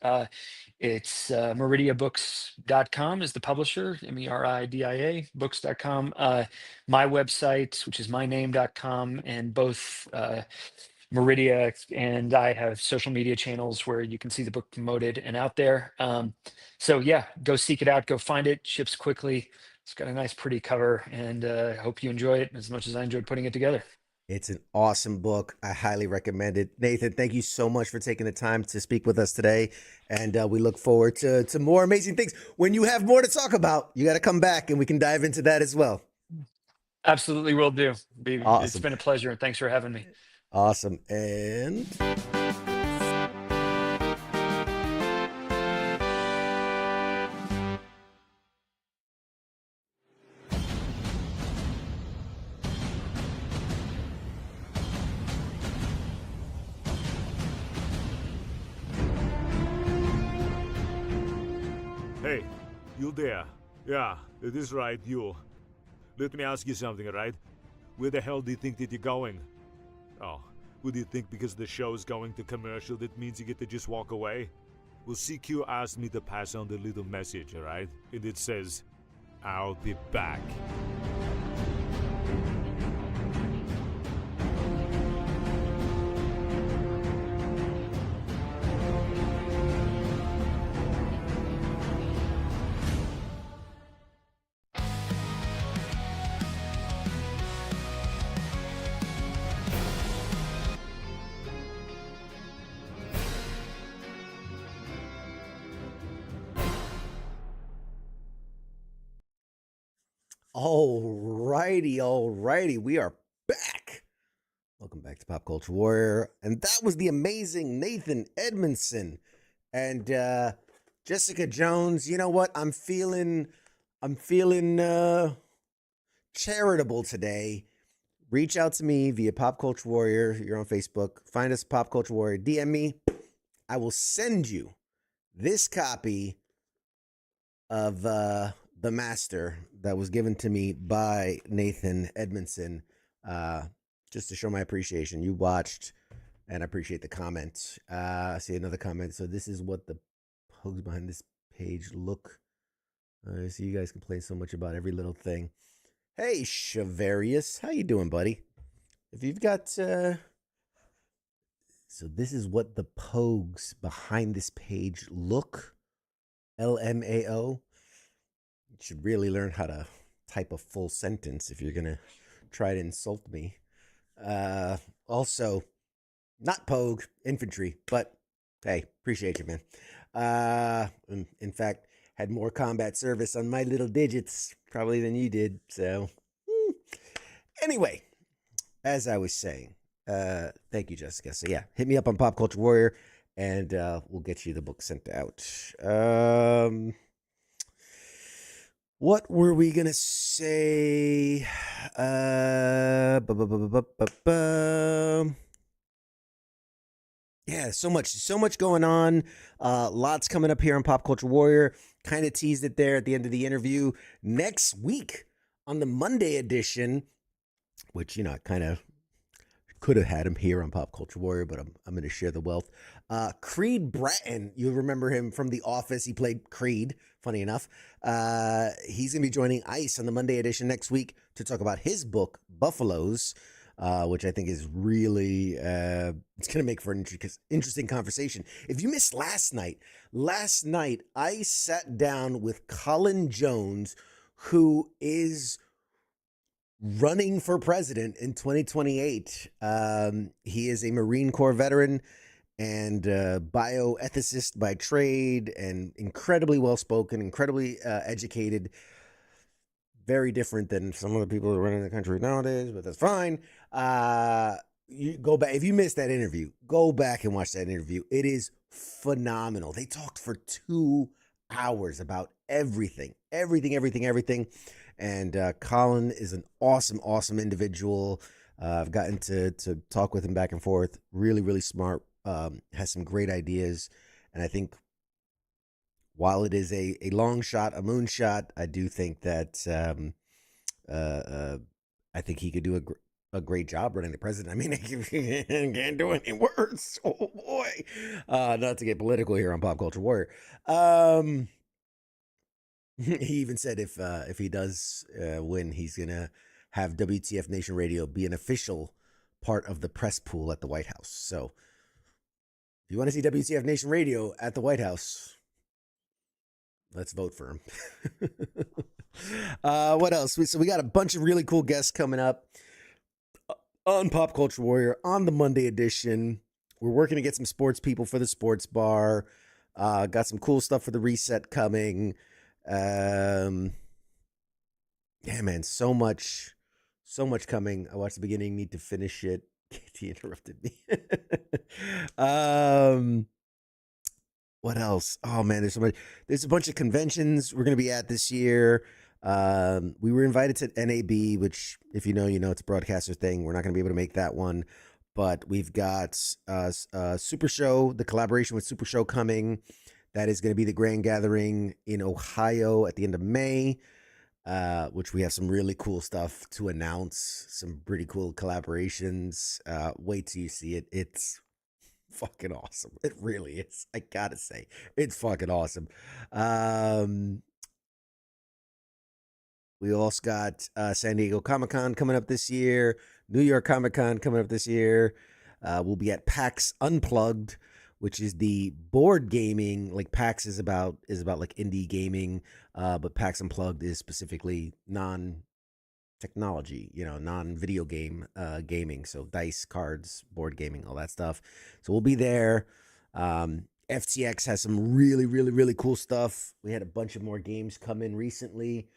It's meridiabooks.com is the publisher, MERIDIA books.com. My website, which is myname.com, and both Meridia and I have social media channels where you can see the book promoted and out there. So yeah, go seek it out, go find it. Ships quickly. It's got a nice, pretty cover, and I hope you enjoy it as much as I enjoyed putting it together. It's an awesome book. I highly recommend it. Nathan, thank you so much for taking the time to speak with us today. And we look forward to more amazing things. When you have more to talk about, you got to come back and we can dive into that as well. Absolutely will do. It's Awesome. been a pleasure, and thanks for having me. Awesome. And Hey, you there? Yeah, it is right, you. Let me ask you something, right? Where the hell do you think that you're going? Oh, would you think because the show's going to commercial that means you get to just walk away? Well, CQ asked me to pass on the little message, alright? And it says, I'll be back. all righty. We are back. Welcome back to Pop Culture Warrior. And that was the amazing Nathan Edmondson. And Jessica Jones, you know what? I'm feeling charitable today. Reach out to me via Pop Culture Warrior. You're on Facebook. Find us Pop Culture Warrior. DM me. I will send you this copy of The Master that was given to me by Nathan Edmondson, just to show my appreciation. You watched, and I appreciate the comment. I see another comment. So this is what the posts behind this page look. I see you guys complain so much about every little thing. Hey, Shavarius, how you doing, buddy? If you've got, so this is what the pogs behind this page look. LMAO. You should really learn how to type a full sentence if you're gonna try to insult me. Also, not pogue, infantry, but hey, appreciate you, man. In fact, had more combat service on my little digits probably than you did. So, anyway, as I was saying, thank you, Jessica. So yeah, hit me up on Pop Culture Warrior, and we'll get you the book sent out. What were we gonna say? Yeah, so much going on. Lots coming up here on Pop Culture Warrior. Kind of teased it there at the end of the interview. Next week on the Monday edition, which, you know, I kind of could have had him here on Pop Culture Warrior, but I'm going to share the wealth. Creed Bratton, you remember him from The Office. He played Creed, funny enough. He's going to be joining ICE on the Monday edition next week to talk about his book, Buffaloes, which I think is really, it's going to make for an interesting conversation. If you missed last night I sat down with Colin Jones, who is running for president in 2028. He is a Marine Corps veteran and bioethicist by trade, and incredibly well-spoken, incredibly educated. Very different than some of the people who are running the country nowadays, but that's fine. You go back. If you missed that interview, go back and watch that interview. It is phenomenal. They talked for 2 hours about everything. And Colin is an awesome individual. I've gotten to talk with him back and forth. Really, really smart. Has some great ideas. And I think while it is a long shot, a moonshot, I do think that I think he could do a great job running the president. I mean, he can't do any worse. Oh boy. Not to get political here on Pop Culture Warrior. He even said if he does win, he's gonna have WTF Nation Radio be an official part of the press pool at the White House. So if you want to see WTF Nation Radio at the White House, let's vote for him. What else? So we got a bunch of really cool guests coming up on Pop Culture Warrior on the Monday edition. We're working to get some sports people for the sports bar. Got some cool stuff for the reset coming. Yeah, man, so much coming. I watched the beginning, need to finish it. Katie interrupted me. What else? Oh man, there's a bunch of conventions we're gonna be at this year. We were invited to NAB, which, if you know, it's a broadcaster thing. We're not gonna be able to make that one, but we've got Super Show, the collaboration with Super Show coming. That is going to be the grand gathering in Ohio at the end of May, which we have some really cool stuff to announce, some pretty cool collaborations. Wait till you see it. It's fucking awesome. It really is. I gotta say, it's fucking awesome. We also got San Diego Comic-Con coming up this year, New York Comic-Con coming up this year. We'll be at PAX Unplugged, which is the board gaming. Like PAX is about like indie gaming, but PAX Unplugged is specifically non-technology, non-video game gaming. So dice, cards, board gaming, all that stuff. So we'll be there. FTX has some really, really, really cool stuff. We had a bunch of more games come in recently.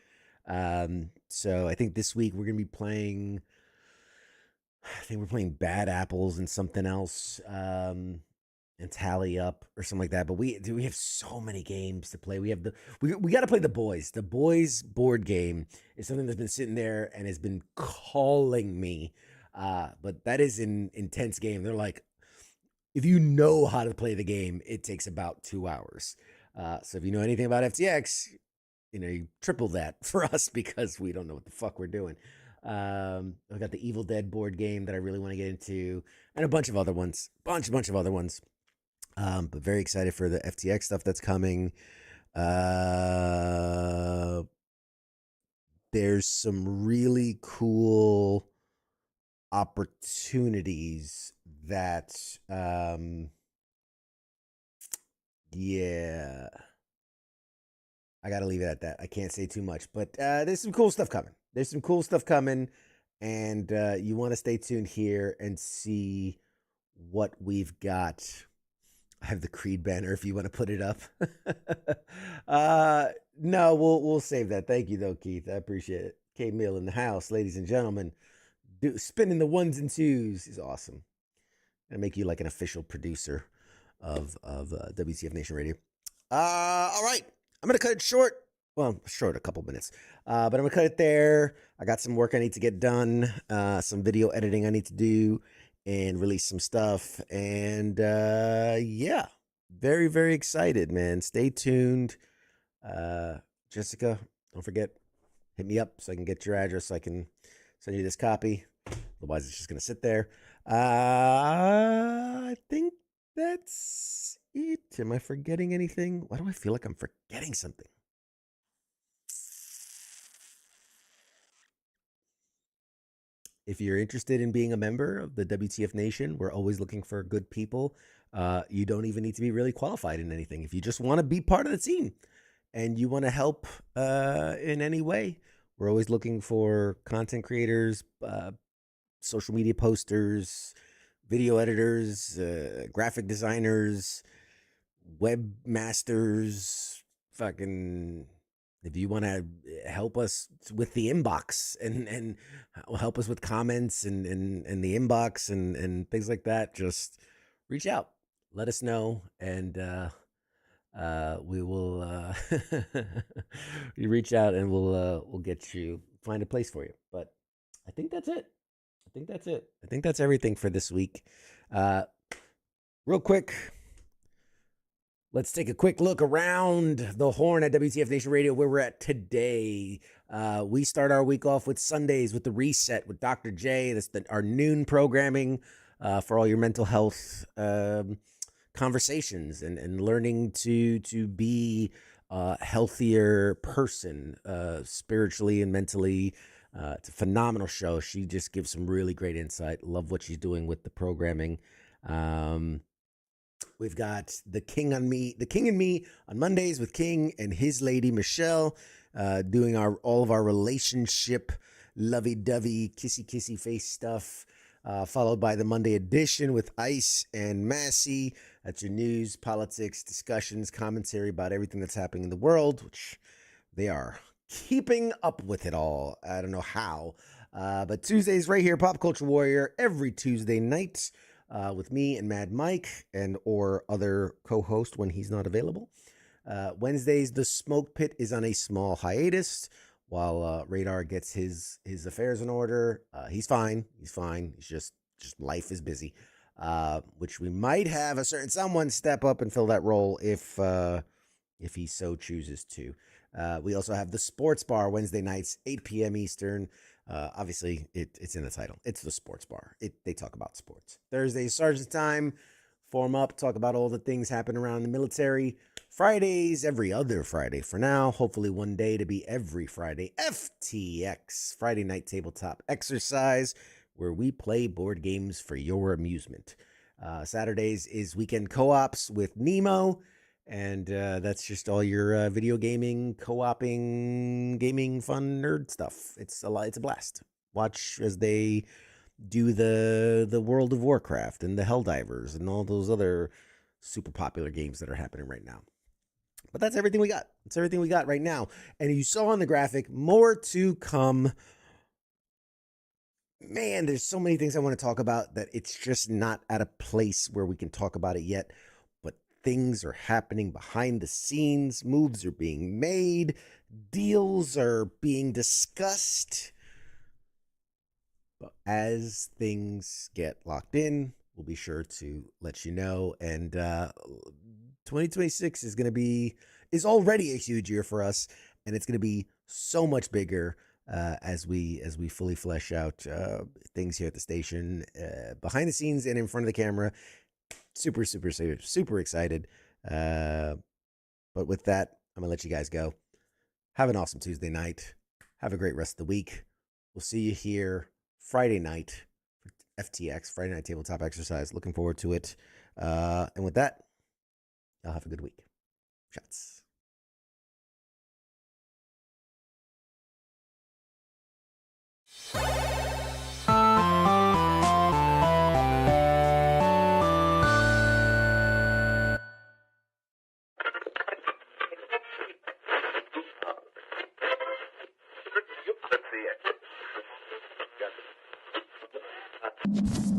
So I think this week we're gonna be playing. I think we're playing Bad Apples and something else. and tally up or something like that. But we have so many games to play. We have we got to play the boys. The boys board game is something that's been sitting there and has been calling me. But that is an intense game. They're like, if you know how to play the game, it takes about 2 hours. So if you know anything about FTX, you triple that for us because we don't know what the fuck we're doing. I've got the Evil Dead board game that I really want to get into, and a bunch of other ones, bunch of other ones. But very excited for the FTX stuff that's coming. There's some really cool opportunities that, yeah, I got to leave it at that. I can't say too much, but there's some cool stuff coming. And you want to stay tuned here and see what we've got. I have the Creed banner if you want to put it up. No, we'll save that. Thank you though, Keith. I appreciate it. K Mill in the house, ladies and gentlemen. Spinning the ones and twos is awesome. Gonna make you like an official producer of WTF Nation Radio. All right, I'm gonna cut it short. Well, short, a couple minutes. But I'm gonna cut it there. I got some work I need to get done. Some video editing I need to do, and release some stuff. And yeah, very, very excited, man. Stay tuned. Jessica, don't forget, hit me up so I can get your address so I can send you this copy. Otherwise, it's just going to sit there. I think that's it. Am I forgetting anything? Why do I feel like I'm forgetting something? If you're interested in being a member of the WTF Nation, we're always looking for good people. You don't even need to be really qualified in anything. If you just want to be part of the team and you want to help in any way, we're always looking for content creators, social media posters, video editors, graphic designers, webmasters, fucking... If you want to help us with the inbox and help us with comments and the inbox and things like that, just reach out. Let us know, and we will you reach out and we'll get you, find a place for you. But I think that's it. I think that's everything for this week. Real quick, let's take a quick look around the horn at WTF Nation Radio, where we're at today. We start our week off with Sundays with the Reset with Dr. J. That's our noon programming for all your mental health conversations and learning to be a healthier person spiritually and mentally. It's a phenomenal show. She just gives some really great insight. Love what she's doing with the programming. We've got the King and Me on Mondays with King and his lady Michelle, doing all of our relationship lovey-dovey kissy face stuff, followed by the Monday edition with Ice and Massey. That's your news, politics, discussions, commentary about everything that's happening in the world, which they are keeping up with it all. I don't know how, but Tuesdays right here, Pop Culture Warrior, every Tuesday night. With me and Mad Mike and or other co-host when he's not available. Wednesdays, the Smoke Pit is on a small hiatus while Radar gets his affairs in order. He's fine. He's just life is busy, which we might have a certain someone step up and fill that role if he so chooses to. We also have the Sports Bar Wednesday nights, 8 p.m. Eastern. Obviously, it's in the title. It's the Sports Bar. They talk about sports. Thursday, Sergeant Time. Form up, talk about all the things happening around the military. Fridays, every other Friday for now. Hopefully one day to be every Friday. FTX, Friday Night Tabletop Exercise, where we play board games for your amusement. Saturdays is Weekend Co-ops with Nemo. And that's just all your video gaming, co-oping, gaming, fun, nerd stuff. It's a blast. Watch as they do the World of Warcraft and the Helldivers and all those other super popular games that are happening right now. But that's everything we got. That's everything we got right now. And you saw on the graphic, more to come. Man, there's so many things I want to talk about that it's just not at a place where we can talk about it yet. things are happening behind the scenes. Moves are being made. Deals are being discussed. But as things get locked in, we'll be sure to let you know. And 2026 is already a huge year for us, and it's going to be so much bigger as we fully flesh out things here at the station, behind the scenes and in front of the camera. Super excited. But with that, I'm gonna let you guys go. Have an awesome Tuesday night. Have a great rest of the week. We'll see you here Friday night for FTX, Friday Night Tabletop Exercise. Looking forward to it. And with that, y'all have a good week. Shots. Let's see it.